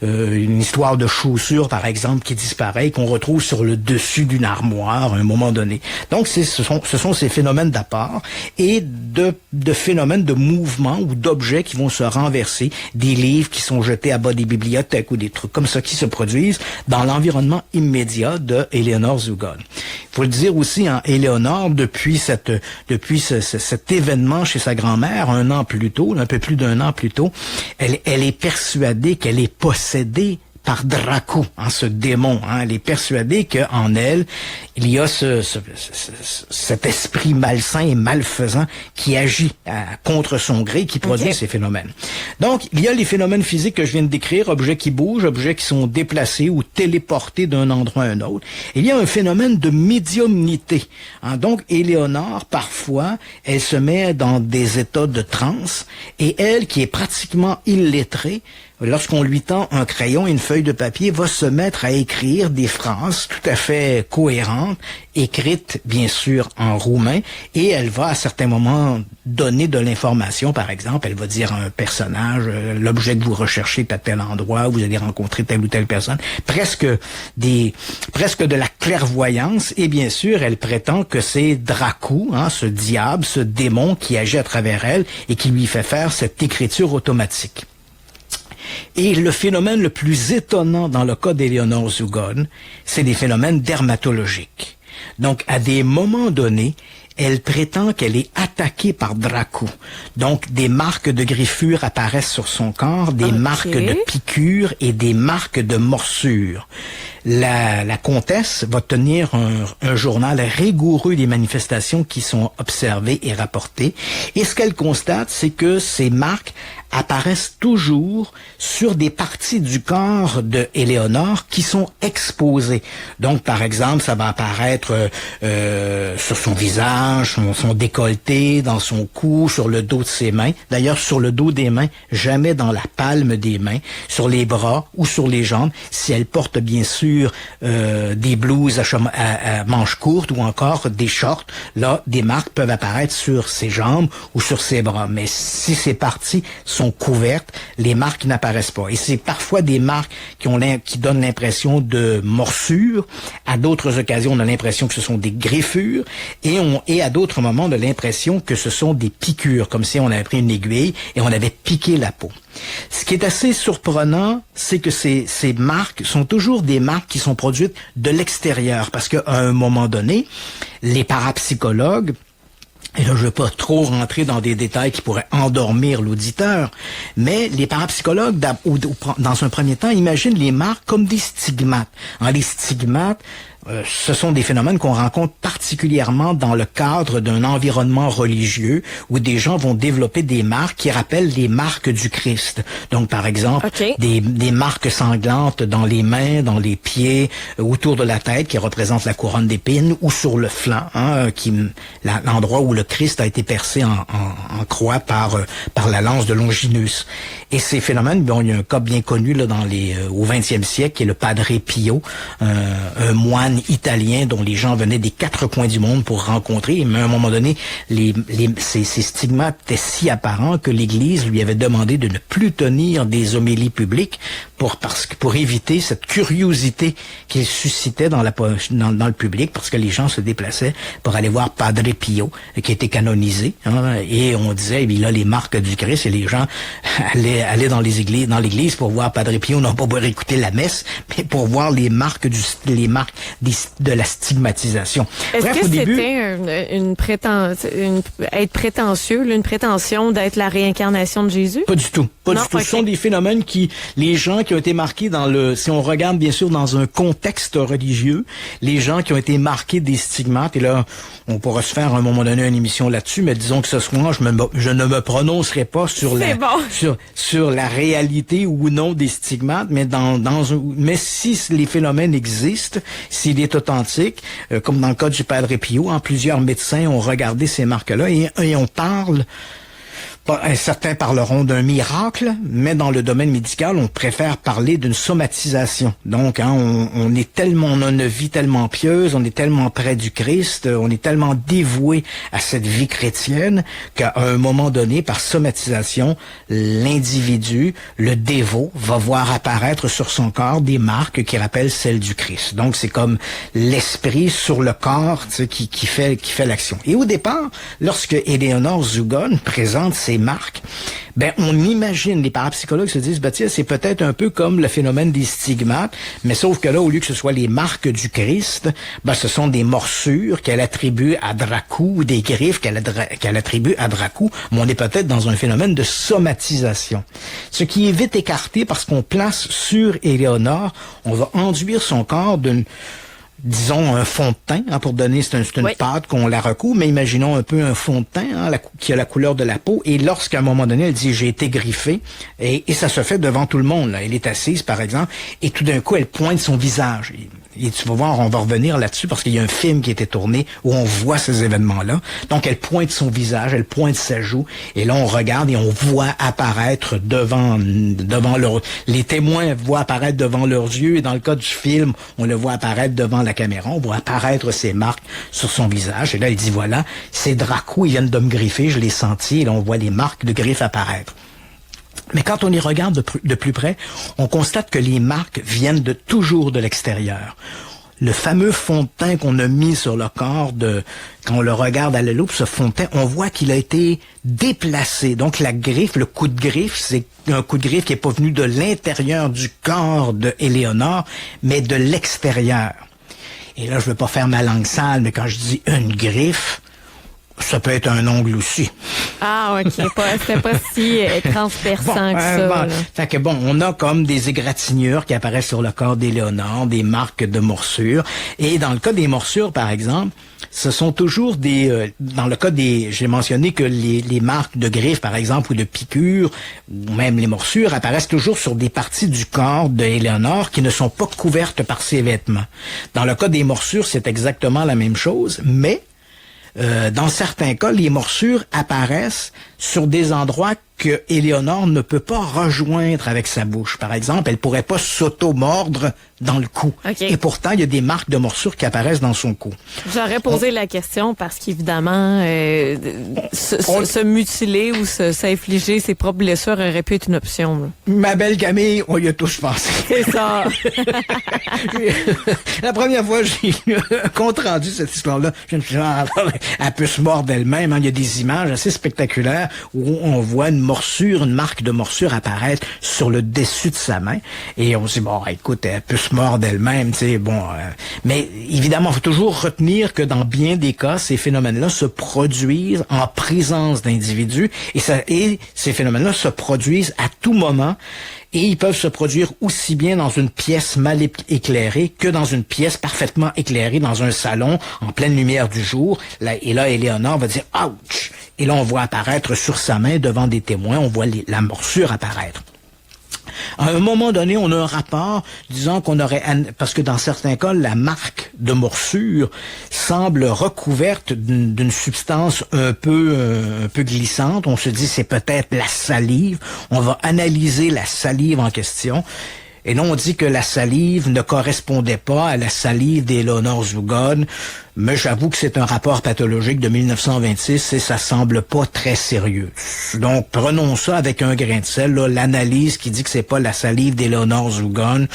S5: Une histoire de chaussure, par exemple, qui disparaît, qu'on retrouve sur le dessus d'une armoire à un moment donné. Donc ce sont ces phénomènes d'apport et de phénomènes de mouvement ou d'objets qui vont se renverser, des livres qui sont jetés à bas des bibliothèques ou des trucs comme ça qui se produisent dans l'environnement immédiat de Eleanor Zugon. Il faut le dire aussi, Eleanor, depuis cet événement chez sa grand-mère, un peu plus d'un an plus tôt, elle est persuadée qu'elle est possédée par Draco, ce démon. Elle est persuadée qu'en elle, il y a cet esprit malsain et malfaisant qui agit contre son gré, qui produit ces phénomènes. Donc, il y a les phénomènes physiques que je viens de décrire, objets qui bougent, objets qui sont déplacés ou téléportés d'un endroit à un autre. Il y a un phénomène de médiumnité. Donc, Eleanor, parfois, elle se met dans des états de transe, et elle, qui est pratiquement illettrée, lorsqu'on lui tend un crayon et une feuille de papier, va se mettre à écrire des phrases tout à fait cohérentes, écrites bien sûr en roumain, et elle va à certains moments donner de l'information. Par exemple, elle va dire à un personnage, l'objet que vous recherchez est à tel endroit, vous allez rencontrer telle ou telle personne, presque de la clairvoyance, et bien sûr, elle prétend que c'est Draco, ce diable, ce démon qui agit à travers elle et qui lui fait faire cette écriture automatique. Et le phénomène le plus étonnant dans le cas d'Eleanor Zugon, c'est des phénomènes dermatologiques. Donc, à des moments donnés, elle prétend qu'elle est attaquée par Draco. Donc, des marques de griffures apparaissent sur son corps, des marques de piqûres et des marques de morsures. La comtesse va tenir un journal rigoureux des manifestations qui sont observées et rapportées. Et ce qu'elle constate, c'est que ces marques apparaissent toujours sur des parties du corps de Eleanor qui sont exposées. Donc, par exemple, ça va apparaître sur son visage, son décolleté, dans son cou, sur le dos de ses mains. D'ailleurs, sur le dos des mains, jamais dans la palme des mains, sur les bras ou sur les jambes, si elle porte bien sûr des blouses à manches courtes ou encore des shorts. Là, des marques peuvent apparaître sur ses jambes ou sur ses bras. Mais si ces parties sont couvertes, les marques n'apparaissent pas. Et c'est parfois des marques qui donnent l'impression de morsures. À d'autres occasions, on a l'impression que ce sont des griffures. Et à d'autres moments, on a l'impression que ce sont des piqûres, comme si on avait pris une aiguille et on avait piqué la peau. Ce qui est assez surprenant, c'est que ces marques sont toujours des marques qui sont produites de l'extérieur, parce qu'à un moment donné, les parapsychologues, et là, je ne veux pas trop rentrer dans des détails qui pourraient endormir l'auditeur, mais les parapsychologues, dans un premier temps, imaginent les marques comme des stigmates. Les stigmates, ce sont des phénomènes qu'on rencontre particulièrement dans le cadre d'un environnement religieux où des gens vont développer des marques qui rappellent les marques du Christ. Donc, par exemple, des marques sanglantes dans les mains, dans les pieds, autour de la tête qui représentent la couronne d'épines, ou sur le flanc, l'endroit où le Christ a été percé en croix par la lance de Longinus. Et ces phénomènes, il y a un cas bien connu là au 20e siècle, qui est le Padre Pio, un moine italien dont les gens venaient des 4 coins du monde pour rencontrer. Mais à un moment donné, ces stigmates étaient si apparents que l'Église lui avait demandé de ne plus tenir des homélies publiques pour éviter cette curiosité qu'il suscitait dans le public, parce que les gens se déplaçaient pour aller voir Padre Pio, qui était canonisé. Et on disait, il a les marques du Christ, et les gens allaient dans l'église pour voir Padre Pio, non pas pour écouter la messe, mais pour voir les marques de la stigmatisation.
S4: Est-ce
S5: Bref,
S4: que
S5: au début,
S4: être prétentieux, une prétention d'être la réincarnation de Jésus?
S5: Pas du tout. Pas du tout.
S4: Okay.
S5: Ce sont des phénomènes les gens qui ont été marqués si on regarde bien sûr dans un contexte religieux, les gens qui ont été marqués des stigmates, et là, on pourra se faire à un moment donné une émission là-dessus, mais disons que ce soir, je ne me prononcerai pas sur la réalité ou non des stigmates, mais mais si les phénomènes existent, s'il est authentique, comme dans le cas du Padre Pio, plusieurs médecins ont regardé ces marques-là et on parle. Certains parleront d'un miracle, mais dans le domaine médical, on préfère parler d'une somatisation. Donc, on a une vie tellement pieuse, on est tellement près du Christ, on est tellement dévoué à cette vie chrétienne qu'à un moment donné, par somatisation, l'individu, le dévot, va voir apparaître sur son corps des marques qui rappellent celles du Christ. Donc, c'est comme l'esprit sur le corps, qui fait l'action. Et au départ, lorsque Éléonore Zugon présente ces marques, on imagine, les parapsychologues se disent, tiens, c'est peut-être un peu comme le phénomène des stigmates, mais sauf que là, au lieu que ce soit les marques du Christ, ce sont des morsures qu'elle attribue à Dracou, ou des griffes qu'elle attribue à Dracou, mais on est peut-être dans un phénomène de somatisation. Ce qui est vite écarté parce qu'on place sur Éléonore, on va enduire son corps disons un fond de teint, pour donner, c'est une pâte qu'on la recouvre, mais imaginons un peu un fond de teint qui a la couleur de la peau, et lorsqu'à un moment donné, elle dit « j'ai été griffée », et ça se fait devant tout le monde. Là. Elle est assise, par exemple, et tout d'un coup, elle pointe son visage. Et tu vas voir, on va revenir là-dessus, parce qu'il y a un film qui a été tourné où on voit ces événements-là. Donc, elle pointe son visage, elle pointe sa joue, et là, on regarde et on voit apparaître les témoins voient apparaître devant leurs yeux, et dans le cas du film, on le voit apparaître devant la caméra, on voit apparaître ces marques sur son visage, et là, il dit, voilà, c'est Dracou, ils viennent de me griffer, je l'ai senti, et là, on voit les marques de griffes apparaître. Mais quand on y regarde de plus près, on constate que les marques viennent toujours de l'extérieur. Le fameux fond de teint qu'on a mis sur le corps, quand on le regarde à la loupe, ce fond de teint, on voit qu'il a été déplacé. Donc la griffe, le coup de griffe, c'est un coup de griffe qui est pas venu de l'intérieur du corps de Éléonore, mais de l'extérieur. Et là, je veux pas faire ma langue sale, mais quand je dis une griffe, ça peut être un ongle aussi.
S4: Ah, OK. C'était pas si transperçant que ça.
S5: Fait que on a comme des égratignures qui apparaissent sur le corps d'Éléonore, des marques de morsures. Et dans le cas des morsures, par exemple, ce sont toujours dans le cas j'ai mentionné que les marques de griffes, par exemple, ou de piqûres, ou même les morsures, apparaissent toujours sur des parties du corps d'Éléonore qui ne sont pas couvertes par ses vêtements. Dans le cas des morsures, c'est exactement la même chose, mais dans certains cas, les morsures apparaissent sur des endroits que Éléonore ne peut pas rejoindre avec sa bouche. Par exemple, elle pourrait pas s'auto-mordre dans le cou. Okay. Et pourtant, il y a des marques de morsures qui apparaissent dans son cou.
S4: J'aurais posé la question parce qu'évidemment, se mutiler ou s'infliger ses propres blessures aurait pu être une option. Là.
S5: Ma belle Camille, on y a tous pensé.
S4: C'est ça.
S5: La première fois, j'ai eu un compte rendu cette histoire-là. Je me suis dit, elle peut se mordre elle-même. Il y a des images assez spectaculaires où on voit une marque de morsure apparaître sur le dessus de sa main. Et on se dit, écoute, elle peut se mordre elle-même, mais évidemment, il faut toujours retenir que dans bien des cas, ces phénomènes-là se produisent en présence d'individus et ces phénomènes-là se produisent à tout moment. Et ils peuvent se produire aussi bien dans une pièce mal éclairée que dans une pièce parfaitement éclairée, dans un salon, en pleine lumière du jour. Et là, Éléonore va dire « Ouch !» Et là, on voit apparaître sur sa main, devant des témoins, on voit la morsure apparaître. À un moment donné, on a un rapport disant qu'on aurait... Parce que dans certains cas, la marque de morsure semble recouverte d'une substance un peu glissante. On se dit c'est peut-être la salive. On va analyser la salive en question. Et là, on dit que la salive ne correspondait pas à la salive d'Éléonore Zugon. Mais j'avoue que c'est un rapport pathologique de 1926 et ça semble pas très sérieux. Donc, prenons ça avec un grain de sel. L'analyse qui dit que c'est pas la salive d'Éléonore Zugon,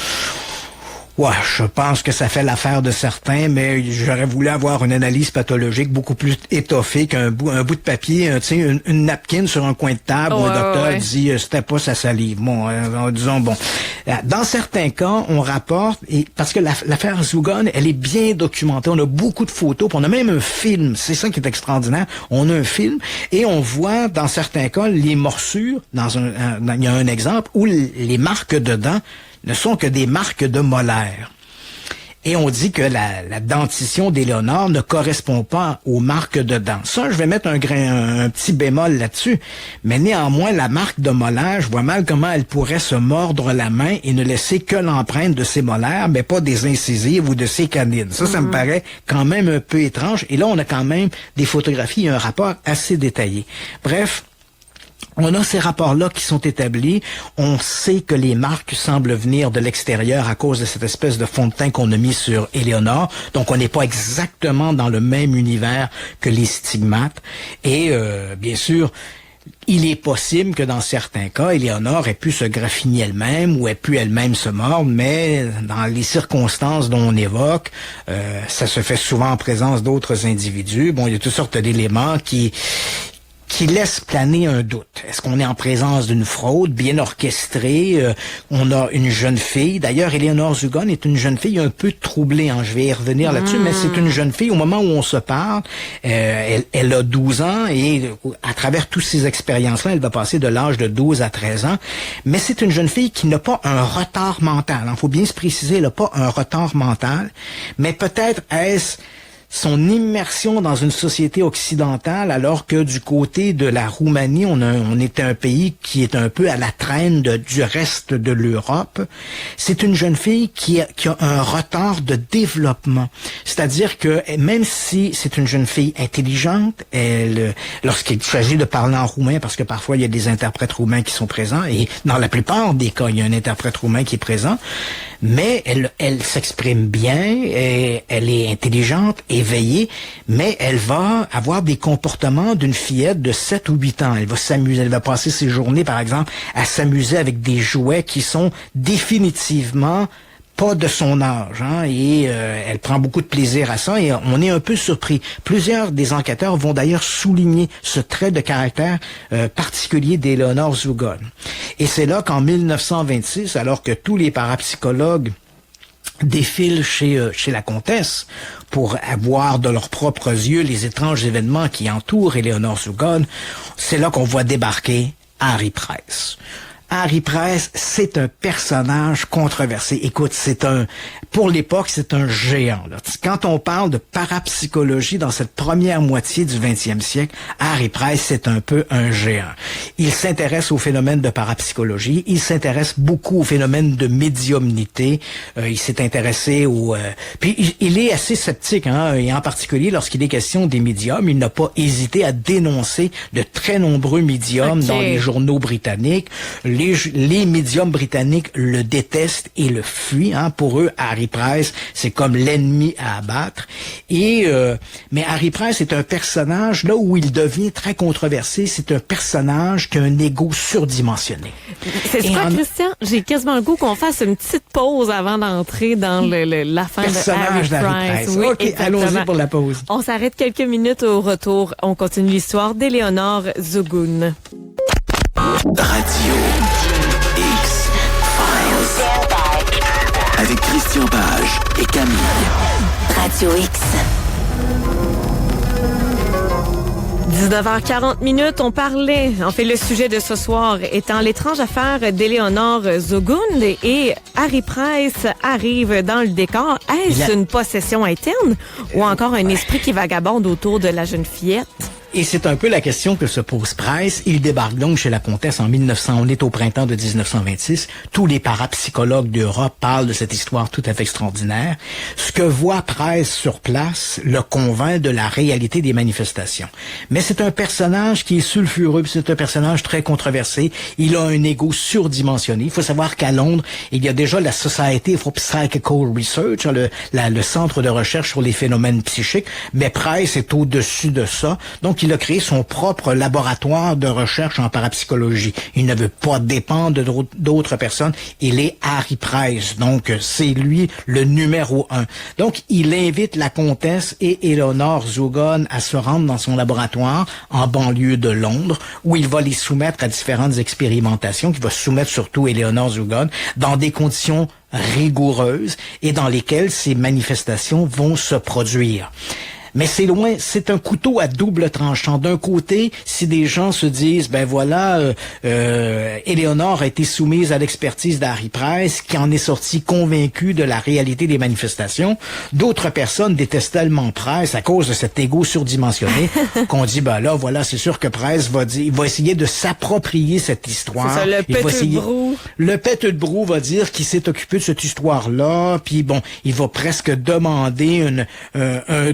S5: Ouais, je pense que ça fait l'affaire de certains, mais j'aurais voulu avoir une analyse pathologique beaucoup plus étoffée qu'un bout de papier, tu sais, une napkin sur un coin de table où un docteur dit c'était pas sa salive. Bon, disons bon. Dans certains cas, on rapporte parce que l'affaire Zugon, elle est bien documentée. On a beaucoup de photos, puis on a même un film. C'est ça qui est extraordinaire. On a un film et on voit dans certains cas les morsures. Il y a un exemple où les marques de dents ne sont que des marques de molaires. Et on dit que la dentition d'Éléonore ne correspond pas aux marques de dents. Ça, je vais mettre un petit bémol là-dessus. Mais néanmoins, la marque de molaire, je vois mal comment elle pourrait se mordre la main et ne laisser que l'empreinte de ses molaires, mais pas des incisives ou de ses canines. Ça me paraît quand même un peu étrange. Et là, on a quand même des photographies et un rapport assez détaillé. Bref, on a ces rapports-là qui sont établis. On sait que les marques semblent venir de l'extérieur à cause de cette espèce de fond de teint qu'on a mis sur Éléonore. Donc, on n'est pas exactement dans le même univers que les stigmates. Et, bien sûr, il est possible que dans certains cas, Éléonore ait pu se graffiner elle-même ou ait pu elle-même se mordre, mais dans les circonstances dont on évoque, ça se fait souvent en présence d'autres individus. Bon, il y a toutes sortes d'éléments qui laisse planer un doute. Est-ce qu'on est en présence d'une fraude bien orchestrée? On a une jeune fille. D'ailleurs, Éléonore Zugon est une jeune fille un peu troublée. Je vais y revenir là-dessus, mais c'est une jeune fille. Au moment où on se parle, elle a 12 ans et à travers toutes ces expériences-là, elle va passer de l'âge de 12 à 13 ans. Mais c'est une jeune fille qui n'a pas un retard mental. Il faut bien se préciser, elle n'a pas un retard mental, mais peut-être est-ce son immersion dans une société occidentale, alors que du côté de la Roumanie, on était un pays qui est un peu à la traîne du reste de l'Europe. C'est une jeune fille qui a un retard de développement. C'est-à-dire que même si c'est une jeune fille intelligente, lorsqu'il s'agit de parler en roumain, parce que parfois il y a des interprètes roumains qui sont présents, et dans la plupart des cas, il y a un interprète roumain qui est présent, mais elle s'exprime bien, et elle est intelligente, éveillée, mais elle va avoir des comportements d'une fillette de 7 ou 8 ans. Elle va s'amuser, elle va passer ses journées, par exemple, à s'amuser avec des jouets qui sont définitivement pas de son âge, et elle prend beaucoup de plaisir à ça, et on est un peu surpris. Plusieurs des enquêteurs vont d'ailleurs souligner ce trait de caractère particulier d'Éléonore Zugon. Et c'est là qu'en 1926, alors que tous les parapsychologues défilent chez la comtesse pour voir de leurs propres yeux les étranges événements qui entourent Éléonore Zugon, c'est là qu'on voit débarquer Harry Price. Harry Price, c'est un personnage controversé. Écoute, pour l'époque, c'est un géant, là. Quand on parle de parapsychologie dans cette première moitié du 20e siècle, Harry Price, c'est un peu un géant. Il s'intéresse aux phénomènes de parapsychologie, il s'intéresse beaucoup aux phénomènes de médiumnité, il s'est intéressé puis il est assez sceptique, et en particulier lorsqu'il est question des médiums, il n'a pas hésité à dénoncer de très nombreux médiums dans les journaux britanniques. Les médiums britanniques le détestent et le fuient. Pour eux, Harry Price, c'est comme l'ennemi à abattre. Mais Harry Price est un personnage, là où il devient très controversé, c'est un personnage qui a un ego surdimensionné.
S4: C'est ça, Christian? J'ai quasiment le goût qu'on fasse une petite pause avant d'entrer dans l'affaire de Harry Price. Oui,
S5: OK, allons-y pour la pause.
S4: On s'arrête quelques minutes au retour. On continue l'histoire d'Éléonore Zugon.
S2: Radio X-Files. Avec Christian Page et Camille.
S3: Radio X.
S4: 19h40, on parlait, le sujet de ce soir étant l'étrange affaire d'Éléonore Zugon, et Harry Price arrive dans le décor. Est-ce une possession interne ou encore un esprit qui vagabonde autour de la jeune fillette?
S5: Et c'est un peu la question que se pose Price. Il débarque donc chez la comtesse en 1900. On est au printemps de 1926. Tous les parapsychologues d'Europe parlent de cette histoire tout à fait extraordinaire. Ce que voit Price sur place le convainc de la réalité des manifestations. Mais c'est un personnage qui est sulfureux, c'est un personnage très controversé. Il a un ego surdimensionné. Il faut savoir qu'à Londres, il y a déjà la Society for Psychical Research, le centre de recherche sur les phénomènes psychiques. Mais Price est au-dessus de ça. Donc, il a créé son propre laboratoire de recherche en parapsychologie. Il ne veut pas dépendre d'autres personnes. Il est Harry Price, donc c'est lui le numéro 1. Donc, il invite la comtesse et Eleanor Zugon à se rendre dans son laboratoire en banlieue de Londres, où il va les soumettre à différentes expérimentations, qu'il va soumettre surtout Eleanor Zugon, dans des conditions rigoureuses et dans lesquelles ces manifestations vont se produire. Mais c'est un couteau à double tranchant. D'un côté, si des gens se disent, ben voilà, Eleanor a été soumise à l'expertise d'Harry Price, qui en est sorti convaincu de la réalité des manifestations, d'autres personnes détestent tellement Price à cause de cet ego surdimensionné qu'on dit, ben là, voilà, c'est sûr que Price il va essayer de s'approprier cette histoire.
S4: C'est ça, le Pète de Brou
S5: va dire qu'il s'est occupé de cette histoire-là, puis bon, il va presque demander un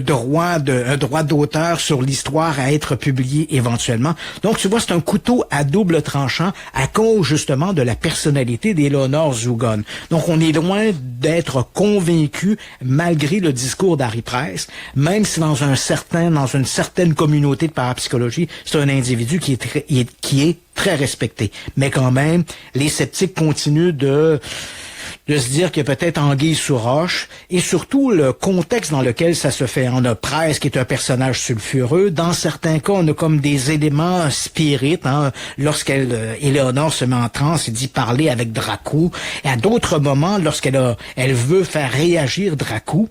S5: droit d'auteur sur l'histoire à être publié éventuellement. Donc, tu vois, c'est un couteau à double tranchant à cause, justement, de la personnalité d'Eleanor Zugon. Donc, on est loin d'être convaincu, malgré le discours d'Harry Price, même si dans une certaine communauté de parapsychologie, c'est un individu qui est très respecté. Mais quand même, les sceptiques continuent de se dire qu'il y a peut-être anguille sous roche, et surtout le contexte dans lequel ça se fait. On a Price qui est un personnage sulfureux. Dans certains cas, on a comme des éléments spirites. Eleanor se met en transe et dit parler avec Draco. Et à d'autres moments, elle veut faire réagir Draco,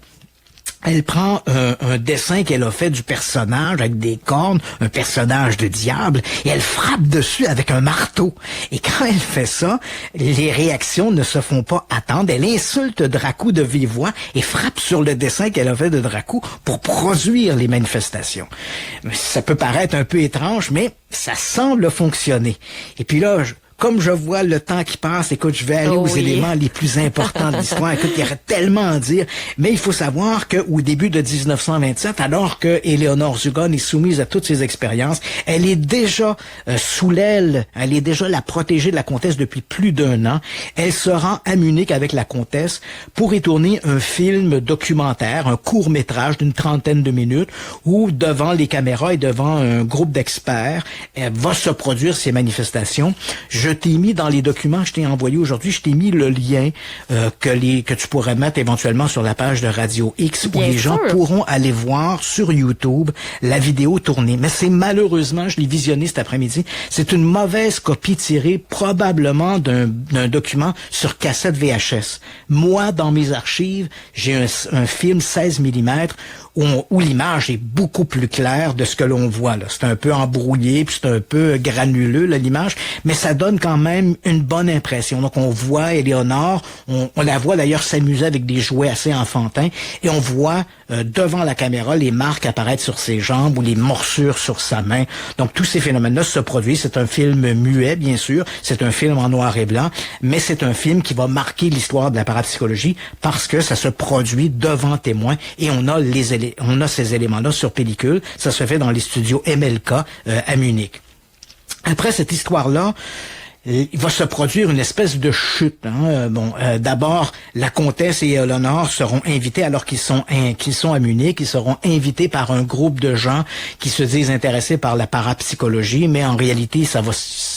S5: elle prend un dessin qu'elle a fait du personnage avec des cornes, un personnage de diable, et elle frappe dessus avec un marteau. Et quand elle fait ça, les réactions ne se font pas attendre. Elle insulte Draco de vive voix et frappe sur le dessin qu'elle a fait de Draco pour produire les manifestations. Ça peut paraître un peu étrange, mais ça semble fonctionner. Et puis là, comme je vois le temps qui passe, écoute, je vais aller aux éléments les plus importants de l'histoire. Écoute, il y aurait tellement à dire. Mais il faut savoir qu'au début de 1927, alors que Eleanor Zugon est soumise à toutes ces expériences, elle est déjà sous l'aile, elle est déjà la protégée de la comtesse depuis plus d'1 an. Elle se rend à Munich avec la comtesse pour y tourner un film documentaire, un court-métrage d'une 30aine de minutes, où devant les caméras et devant un groupe d'experts, elle va se produire ces manifestations. Je t'ai mis dans les documents que je t'ai envoyés aujourd'hui, je t'ai mis le lien que tu pourrais mettre éventuellement sur la page de Radio X où les gens pourront aller voir sur YouTube la vidéo tournée. Mais c'est malheureusement, je l'ai visionné cet après-midi, c'est une mauvaise copie tirée probablement d'un document sur cassette VHS. Moi, dans mes archives, j'ai un film 16 mm où l'image est beaucoup plus claire de ce que l'on voit là. C'est un peu embrouillé, puis c'est un peu granuleux là, l'image, mais ça donne quand même une bonne impression. Donc on voit Eleanor, on la voit d'ailleurs s'amuser avec des jouets assez enfantins, et on voit devant la caméra les marques apparaître sur ses jambes ou les morsures sur sa main. Donc tous ces phénomènes-là se produisent. C'est un film muet, bien sûr, c'est un film en noir et blanc, mais c'est un film qui va marquer l'histoire de la parapsychologie parce que ça se produit devant témoins, et on a ces éléments-là sur pellicule. Ça se fait dans les studios MLK à Munich. Après cette histoire-là, il va se produire une espèce de chute. D'abord, la comtesse et Eleanor seront invités alors qu'ils sont à Munich. Ils seront invités par un groupe de gens qui se disent intéressés par la parapsychologie, mais en réalité,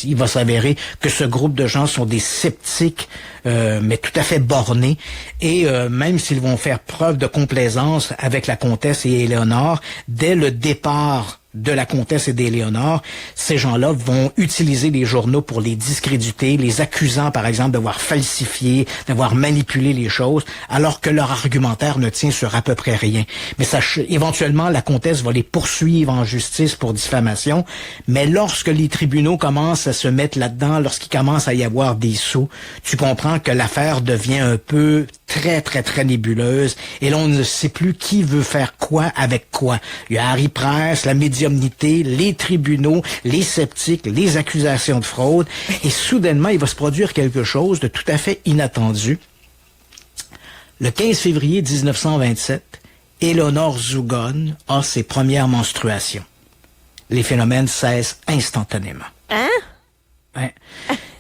S5: il va s'avérer que ce groupe de gens sont des sceptiques, mais tout à fait bornés. Et même s'ils vont faire preuve de complaisance avec la comtesse et Eleanor, dès le départ de la comtesse et d'Éléonore, ces gens-là vont utiliser les journaux pour les discréditer, les accusant, par exemple, d'avoir falsifié, d'avoir manipulé les choses, alors que leur argumentaire ne tient sur à peu près rien. Mais éventuellement, la comtesse va les poursuivre en justice pour diffamation, mais lorsque les tribunaux commencent à se mettre là-dedans, lorsqu'il commence à y avoir des sous, tu comprends que l'affaire devient un peu très, très, très nébuleuse, et là, on ne sait plus qui veut faire quoi avec quoi. Il y a Harry Price, la médiumnité, les tribunaux, les sceptiques, les accusations de fraude, et soudainement, il va se produire quelque chose de tout à fait inattendu. Le 15 février 1927, Eleanor Zugon a ses premières menstruations. Les phénomènes cessent instantanément.
S4: Hein?
S5: Ouais.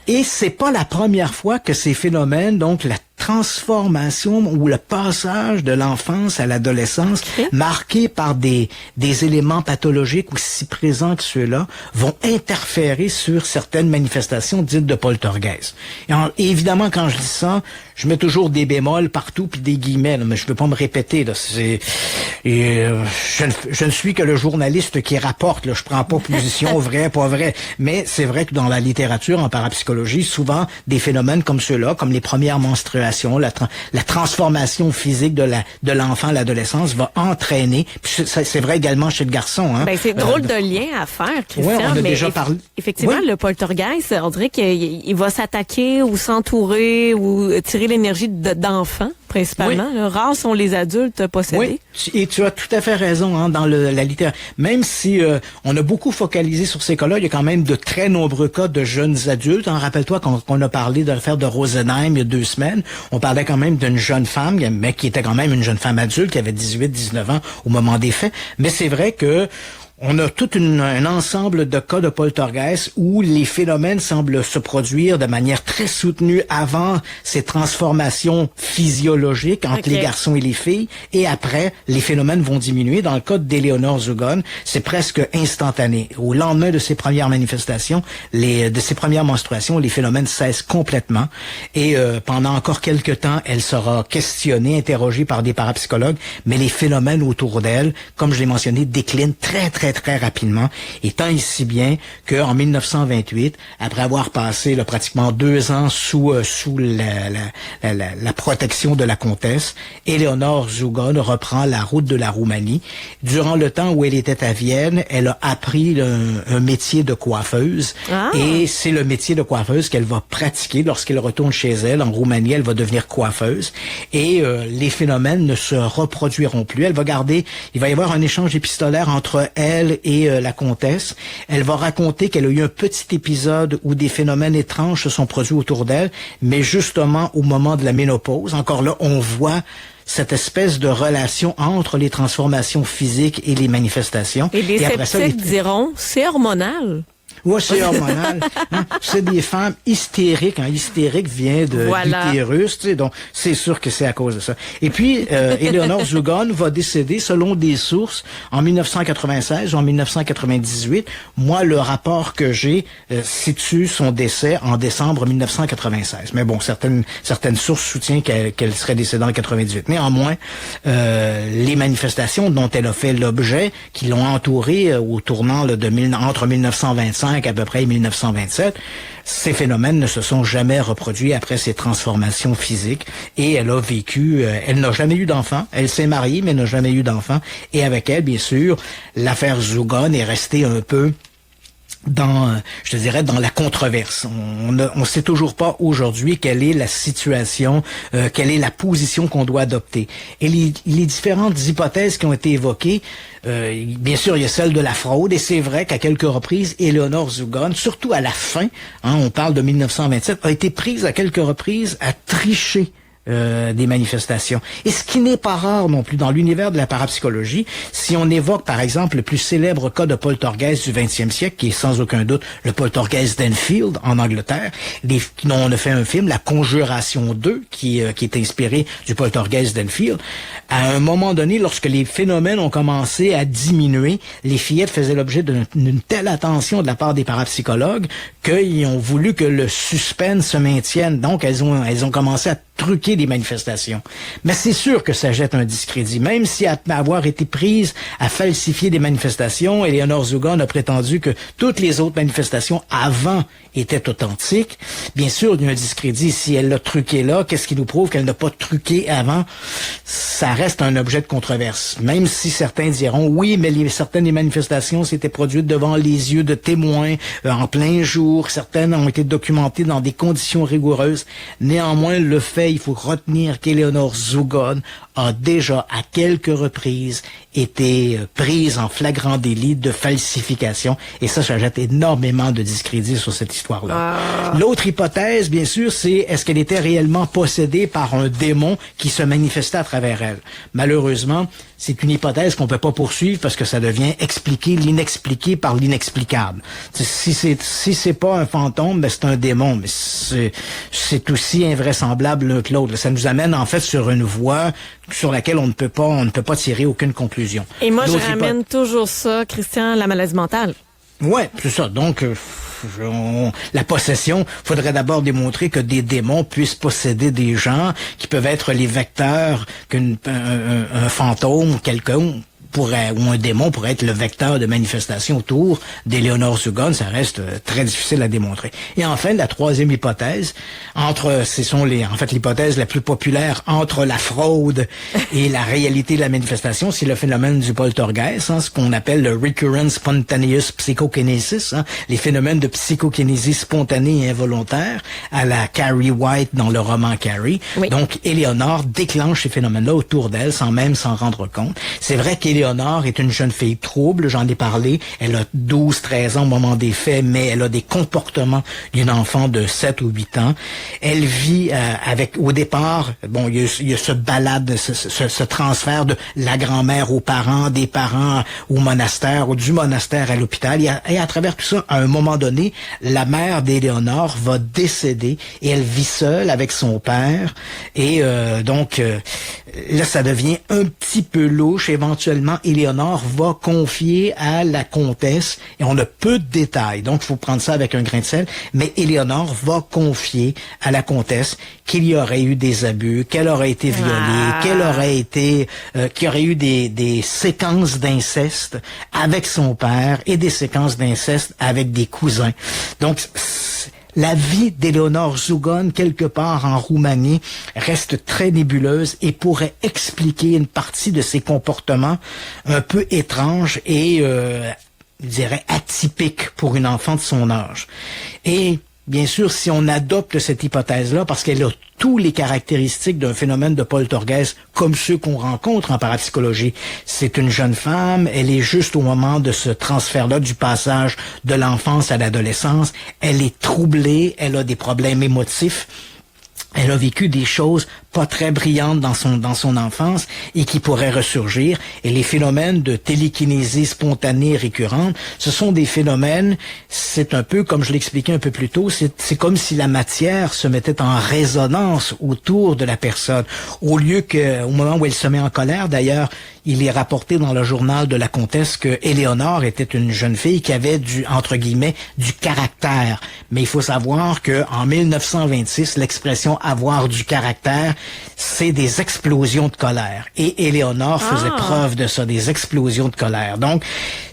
S5: Et c'est pas la première fois que ces phénomènes, donc la transformation ou le passage de l'enfance à l'adolescence, marqué par des éléments pathologiques aussi présents que ceux-là, vont interférer sur certaines manifestations dites de poltergeist. Et évidemment, quand je dis ça, je mets toujours des bémols partout puis des guillemets, là, mais je veux pas me répéter. Là, je ne suis que le journaliste qui rapporte. Là, je prends pas position vrai, pas vrai. Mais c'est vrai que dans la littérature, en parapsychologie, souvent des phénomènes comme ceux-là, comme les premières menstruations, la transformation physique de l'enfant à l'adolescence va entraîner. Puis c'est vrai également chez le garçon. Hein.
S4: Ben, c'est drôle de lien à faire, Christian.
S5: Ouais, on a
S4: mais
S5: déjà parlé.
S4: Effectivement, le poltergeist, on dirait qu'il va s'attaquer ou s'entourer ou tirer l'énergie d'enfants, principalement.
S5: Oui.
S4: Là. Rares sont les adultes possédés.
S5: Oui, et tu as tout à fait raison hein, dans la littérature. Même si on a beaucoup focalisé sur ces cas-là, il y a quand même de très nombreux cas de jeunes adultes. Hein, rappelle-toi qu'on a parlé de l'affaire de Rosenheim il y a 2 semaines. On parlait quand même d'une jeune femme, mais qui était quand même une jeune femme adulte, qui avait 18-19 ans au moment des faits. Mais c'est vrai que on a tout un ensemble de cas de poltergeist où les phénomènes semblent se produire de manière très soutenue avant ces transformations physiologiques entre les garçons et les filles, et après, les phénomènes vont diminuer. Dans le cas d'Eleanor Zugon, c'est presque instantané. Au lendemain de ses premières manifestations, de ses premières menstruations, les phénomènes cessent complètement, et pendant encore quelques temps, elle sera questionnée, interrogée par des parapsychologues, mais les phénomènes autour d'elle, comme je l'ai mentionné, déclinent très rapidement, et tant et si bien qu'en 1928, après avoir passé pratiquement 2 ans sous la protection de la comtesse, Eleanor Zugon reprend la route de la Roumanie. Durant le temps où elle était à Vienne, elle a appris un métier de coiffeuse, et c'est le métier de coiffeuse qu'elle va pratiquer lorsqu'elle retourne chez elle. En Roumanie, elle va devenir coiffeuse, et les phénomènes ne se reproduiront plus. Il va y avoir un échange épistolaire entre elle et la comtesse. Elle va raconter qu'elle a eu un petit épisode où des phénomènes étranges se sont produits autour d'elle, mais justement au moment de la ménopause. Encore là, on voit cette espèce de relation entre les transformations physiques et les manifestations.
S4: Et les sceptiques diront, c'est hormonal.
S5: Ouais, c'est hormonal. Hein? C'est des femmes hystériques. Hein? Hystérique vient de l'utérus, tu sais, donc c'est sûr que c'est à cause de ça. Et puis, Eleanor Zugon va décéder, selon des sources, en 1996 ou en 1998. Moi, le rapport que j'ai situe son décès en décembre 1996. Mais bon, certaines sources soutiennent qu'elle serait décédée en 98. Néanmoins, les manifestations dont elle a fait l'objet, qui l'ont entourée au tournant entre 1925 à peu près 1927, ces phénomènes ne se sont jamais reproduits après ces transformations physiques, et elle a vécu, elle n'a jamais eu d'enfant, elle s'est mariée mais n'a jamais eu d'enfant, et avec elle, bien sûr, l'affaire Zugon est restée un peu dans la controverse. On sait toujours pas aujourd'hui quelle est la situation, quelle est la position qu'on doit adopter. Et les différentes hypothèses qui ont été évoquées, bien sûr, il y a celle de la fraude, et c'est vrai qu'à quelques reprises, Eleanor Zugon, surtout à la fin, hein, on parle de 1927, a été prise à quelques reprises à tricher des manifestations. Et ce qui n'est pas rare non plus dans l'univers de la parapsychologie, si on évoque par exemple le plus célèbre cas de poltergeist du 20e siècle, qui est sans aucun doute le poltergeist d'Enfield en Angleterre, dont on a fait un film, La Conjuration 2, qui est inspiré du poltergeist d'Enfield. À un moment donné, lorsque les phénomènes ont commencé à diminuer, les fillettes faisaient l'objet d'une telle attention de la part des parapsychologues qu'ils ont voulu que le suspense se maintienne. Donc, elles ont commencé à truquer des manifestations. Mais c'est sûr que ça jette un discrédit. Même si après avoir été prise à falsifier des manifestations, Eleanor Zugon a prétendu que toutes les autres manifestations avant étaient authentiques. Bien sûr, il y a un discrédit. Si elle l'a truqué là, qu'est-ce qui nous prouve qu'elle n'a pas truqué avant? Ça reste un objet de controverse. Même si certains diront, oui, mais certaines des manifestations s'étaient produites devant les yeux de témoins, en plein jour. Certaines ont été documentées dans des conditions rigoureuses. Néanmoins, le fait, il faut retenir qu'Eleanor Zugon a déjà à quelques reprises été prise en flagrant délit de falsification, et ça jette énormément de discrédit sur cette histoire-là. L'autre hypothèse, bien sûr, c'est est-ce qu'elle était réellement possédée par un démon qui se manifestait à travers surnaturel. Malheureusement, c'est une hypothèse qu'on peut pas poursuivre parce que ça devient expliquer l'inexpliqué par l'inexplicable. Si c'est pas un fantôme, ben c'est un démon, mais c'est aussi invraisemblable l'un que l'autre. Ça nous amène en fait sur une voie sur laquelle on ne peut pas tirer aucune conclusion.
S4: Et moi, je ramène toujours ça, Christian, la maladie mentale.
S5: Ouais, c'est ça. Donc, la possession, faudrait d'abord démontrer que des démons puissent posséder des gens qui peuvent être les vecteurs qu'un fantôme, quelqu'un ou un démon pourrait être le vecteur de manifestation autour d'Eleanor Zugon. Ça reste très difficile à démontrer. Et enfin, la troisième hypothèse, l'hypothèse la plus populaire entre la fraude et la réalité de la manifestation, c'est le phénomène du poltergeist, ce qu'on appelle le recurrent spontaneous psychokinesis, les phénomènes de psychokinésie spontanée et involontaire à la Carrie White dans le roman Carrie. Oui. Donc, Eleanor déclenche ces phénomènes-là autour d'elle sans même s'en rendre compte. C'est vrai qu'Eleanor est une jeune fille trouble, j'en ai parlé. Elle a 12-13 ans au moment des faits, mais elle a des comportements d'une enfant de 7 ou 8 ans. Elle vit au départ, il y a ce transfert de la grand-mère aux parents, des parents au monastère, ou du monastère à l'hôpital. Et à travers tout ça, à un moment donné, la mère d'Eleanor va décéder et elle vit seule avec son père. Et là, ça devient un petit peu louche. Éventuellement, Eleanor va confier à la comtesse, et on a peu de détails, donc il faut prendre ça avec un grain de sel, mais Eleanor va confier à la comtesse qu'il y aurait eu des abus, qu'elle aurait été violée, qu'il y aurait eu des séquences d'inceste avec son père et des séquences d'inceste avec des cousins. Donc, la vie d'Eleanor Zugon, quelque part en Roumanie, reste très nébuleuse et pourrait expliquer une partie de ses comportements un peu étranges et, je dirais, atypiques pour une enfant de son âge. Et bien sûr, si on adopte cette hypothèse-là, parce qu'elle a tous les caractéristiques d'un phénomène de poltergeist comme ceux qu'on rencontre en parapsychologie. C'est une jeune femme, elle est juste au moment de ce transfert-là, du passage de l'enfance à l'adolescence. Elle est troublée, elle a des problèmes émotifs. Elle a vécu des choses pas très brillantes dans son enfance et qui pourraient ressurgir. Et les phénomènes de télékinésie spontanée récurrente, ce sont des phénomènes, c'est un peu comme je l'expliquais un peu plus tôt, c'est comme si la matière se mettait en résonance autour de la personne. Au lieu que, au moment où elle se met en colère, d'ailleurs, il est rapporté dans le journal de la comtesse que Eleanor était une jeune fille qui avait entre guillemets, du caractère. Mais il faut savoir que en 1926, l'expression avoir du caractère, c'est des explosions de colère. Et Eleanor faisait preuve de ça, des explosions de colère. Donc,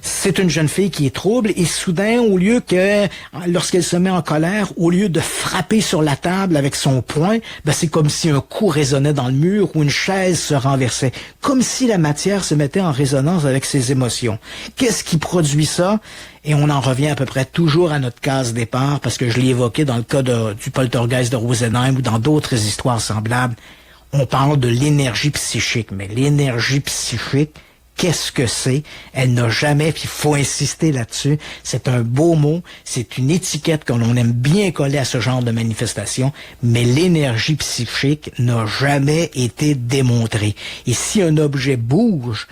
S5: c'est une jeune fille qui est trouble et soudain, au lieu que, lorsqu'elle se met en colère, au lieu de frapper sur la table avec son poing, c'est comme si un coup résonnait dans le mur ou une chaise se renversait. Comme si la matière se mettait en résonance avec ses émotions. Qu'est-ce qui produit ça? Et on en revient à peu près toujours à notre case départ, parce que je l'ai évoqué dans le cas du poltergeist de Rosenheim ou dans d'autres histoires semblables. On parle de l'énergie psychique, mais l'énergie psychique, qu'est-ce que c'est? Elle n'a jamais, puis il faut insister là-dessus, c'est un beau mot, c'est une étiquette que l'on aime bien coller à ce genre de manifestation, mais l'énergie psychique n'a jamais été démontrée. Et si un objet bouge,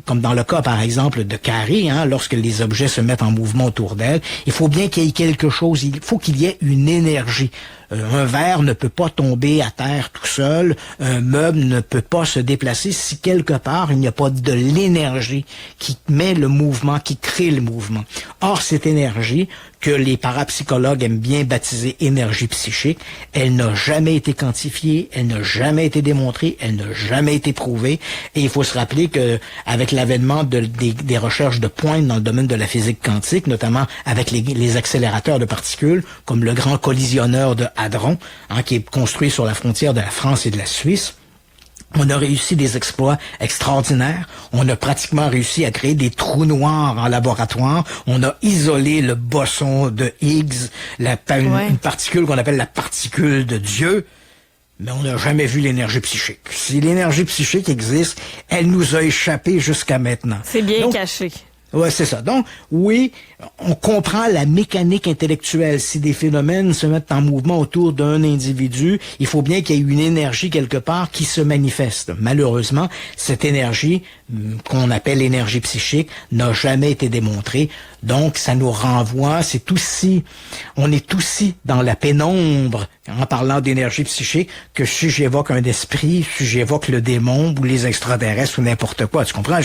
S5: comme dans le cas, par exemple, de Carrie, lorsque les objets se mettent en mouvement autour d'elle, il faut bien qu'il y ait quelque chose, il faut qu'il y ait une énergie. Un verre ne peut pas tomber à terre tout seul, un meuble ne peut pas se déplacer si quelque part il n'y a pas de l'énergie qui met le mouvement, qui crée le mouvement. Or, cette énergie, que les parapsychologues aiment bien baptiser énergie psychique, elle n'a jamais été quantifiée, elle n'a jamais été démontrée, elle n'a jamais été prouvée. Et il faut se rappeler que avec l'avènement des recherches de pointe dans le domaine de la physique quantique, notamment avec les accélérateurs de particules, comme le grand collisionneur de Hadron, qui est construit sur la frontière de la France et de la Suisse, on a réussi des exploits extraordinaires. On a pratiquement réussi à créer des trous noirs en laboratoire. On a isolé le boson de Higgs, une particule qu'on appelle la particule de Dieu. Mais on n'a jamais vu l'énergie psychique. Si l'énergie psychique existe, elle nous a échappé jusqu'à maintenant.
S4: C'est bien caché.
S5: Ouais, c'est ça. Donc, oui, on comprend la mécanique intellectuelle. Si des phénomènes se mettent en mouvement autour d'un individu, il faut bien qu'il y ait une énergie quelque part qui se manifeste. Malheureusement, cette énergie, qu'on appelle l'énergie psychique, n'a jamais été démontrée. Donc, ça nous renvoie, on est aussi dans la pénombre en parlant d'énergie psychique que si j'évoque un esprit, si j'évoque le démon ou les extraterrestres ou n'importe quoi. Tu comprends?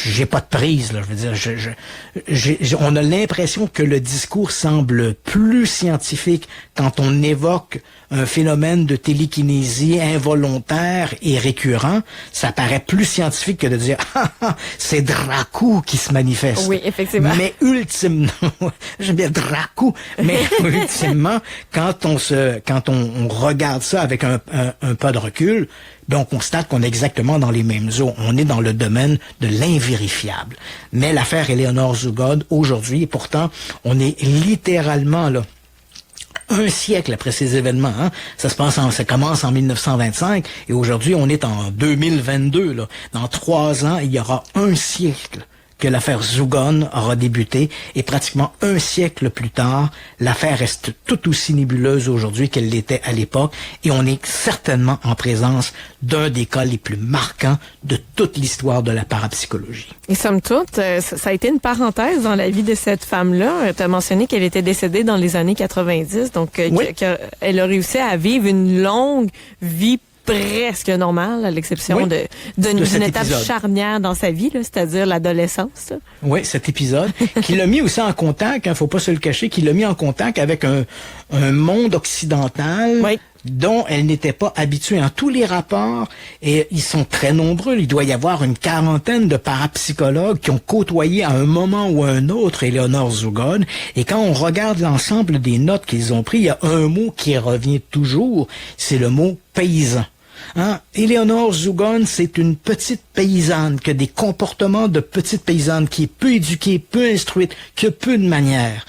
S5: J'ai pas de prise, là. Je veux dire, on a l'impression que le discours semble plus scientifique quand on évoque un phénomène de télékinésie involontaire et récurrent. Ça paraît plus scientifique que de dire c'est Dracou qui se manifeste.
S4: Oui, effectivement.
S5: Mais ultimement, j'aime bien Dracou, mais ultimement, quand on regarde ça avec un pas de recul, ben on constate qu'on est exactement dans les mêmes eaux. On est dans le domaine de l'invérifiable. Mais l'affaire Eleanor Zugod, aujourd'hui, et pourtant, on est littéralement là, un siècle après ces événements, hein. Ça commence en 1925 et aujourd'hui on est en 2022. Là. Dans 3 ans, il y aura un siècle que l'affaire Zugon aura débuté et pratiquement un siècle plus tard, l'affaire reste tout aussi nébuleuse aujourd'hui qu'elle l'était à l'époque et on est certainement en présence d'un des cas les plus marquants de toute l'histoire de la parapsychologie.
S4: Et somme toute, ça a été une parenthèse dans la vie de cette femme-là. Tu as mentionné qu'elle était décédée dans les années 90, donc
S5: oui.
S4: qu'elle a réussi à vivre une longue vie presque normale, à l'exception d'une étape charnière dans sa vie, là, c'est-à-dire l'adolescence. Là.
S5: Oui, cet épisode, qui l'a mis aussi en contact, faut pas se le cacher, qui l'a mis en contact avec un monde occidental dont elle n'était pas habituée. En tous les rapports, et ils sont très nombreux, il doit y avoir une 40aine de parapsychologues qui ont côtoyé à un moment ou à un autre Eleanor Zugod, et quand on regarde l'ensemble des notes qu'ils ont pris, il y a un mot qui revient toujours, c'est le mot paysan. Hein? Eleanor Zugon, c'est une petite paysanne qui a des comportements de petite paysanne, qui est peu éduquée, peu instruite, qui a peu de manières.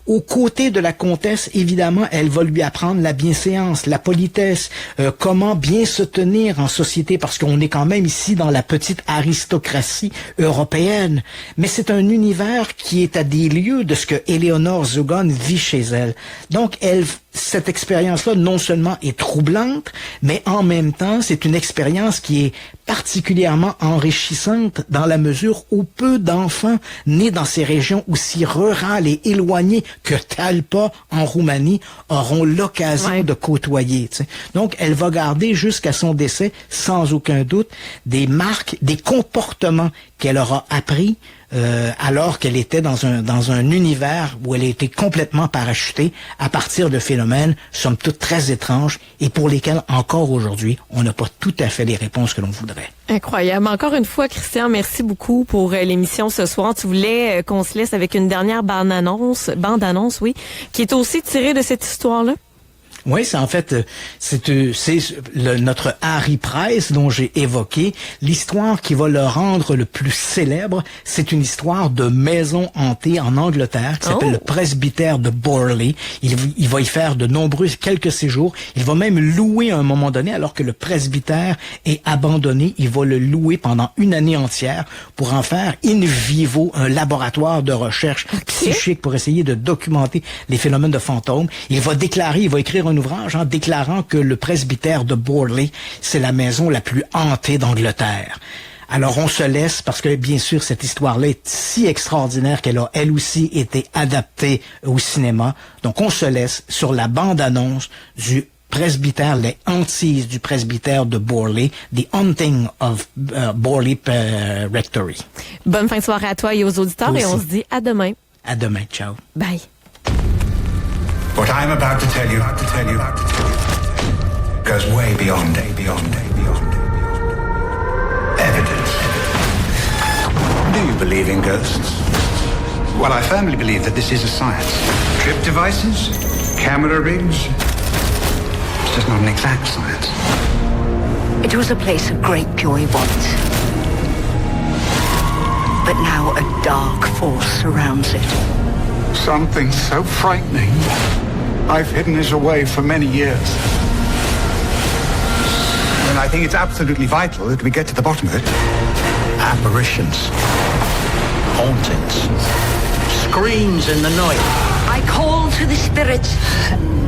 S5: Aux côtés de la comtesse, évidemment, elle va lui apprendre la bienséance, la politesse, comment bien se tenir en société, parce qu'on est quand même ici dans la petite aristocratie européenne. Mais c'est un univers qui est à des lieues de ce que Eleanor Zugon vit chez elle. Donc, cette expérience-là, non seulement est troublante, mais en même temps, c'est une expérience qui est particulièrement enrichissante dans la mesure où peu d'enfants nés dans ces régions aussi rurales et éloignées que Talpa en Roumanie auront l'occasion de côtoyer. T'sais. Donc, elle va garder jusqu'à son décès, sans aucun doute, des marques, des comportements qu'elle aura appris alors qu'elle était dans un univers où elle a été complètement parachutée à partir de phénomènes, somme toute, très étranges et pour lesquels, encore aujourd'hui, on n'a pas tout à fait les réponses que l'on voudrait.
S4: Incroyable. Encore une fois, Christian, merci beaucoup pour l'émission ce soir. Tu voulais qu'on se laisse avec une dernière bande-annonce, oui, qui est aussi tirée de cette histoire-là?
S5: Oui, c'est en fait, notre Harry Price dont j'ai évoqué. L'histoire qui va le rendre le plus célèbre, c'est une histoire de maison hantée en Angleterre qui s'appelle le presbytère de Borley. Il va y faire quelques séjours. Il va même louer à un moment donné, alors que le presbytère est abandonné, il va le louer pendant une année entière pour en faire in vivo un laboratoire de recherche psychique pour essayer de documenter les phénomènes de fantômes. Il va écrire un ouvrage déclarant que le presbytère de Borley, c'est la maison la plus hantée d'Angleterre. Alors on se laisse, parce que bien sûr cette histoire-là est si extraordinaire qu'elle a elle aussi été adaptée au cinéma. Donc on se laisse sur la bande-annonce du presbytère, les hantises du presbytère de Borley, The Haunting of Borley Rectory.
S4: Bonne fin de soirée à toi et aux auditeurs et on se dit à demain.
S5: À demain, ciao.
S4: Bye.
S6: What I'm about to tell you goes way beyond evidence. Do you believe in ghosts? Well, I firmly believe that this is a science. Trip devices, camera rigs, it's just not an exact science.
S3: It was a place of great joy once. But now a dark force surrounds it.
S6: Something so frightening. I've hidden it away for many years. And I think it's absolutely vital that we get to the bottom of it. Apparitions. Hauntings. Screams in the night.
S3: I call to the spirits.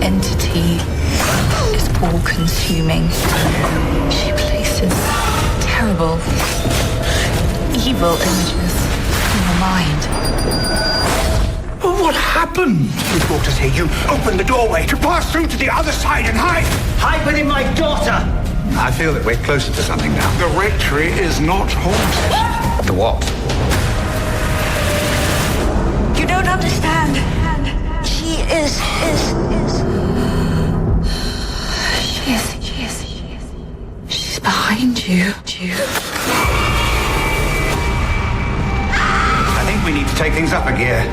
S8: Entity is all-consuming. She places terrible, evil images in your mind.
S6: What happened? You brought us here. You opened the doorway to pass through to the other side and hide.
S11: Hide within my daughter.
S6: I feel that we're closer to something now. The rectory is not haunted. The what?
S3: You don't understand. She is.
S8: She's behind you.
S6: I think we need to take things up a gear.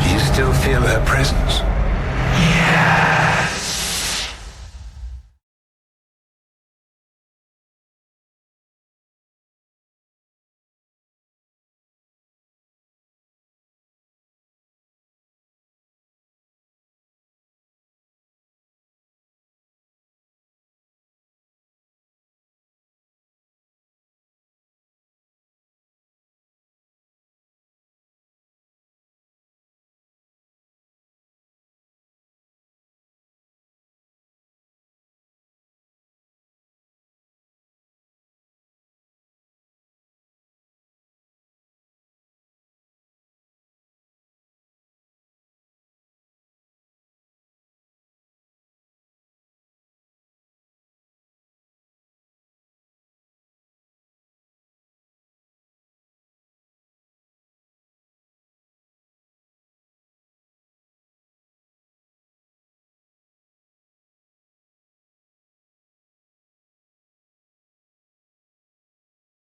S6: Do you still feel her presence?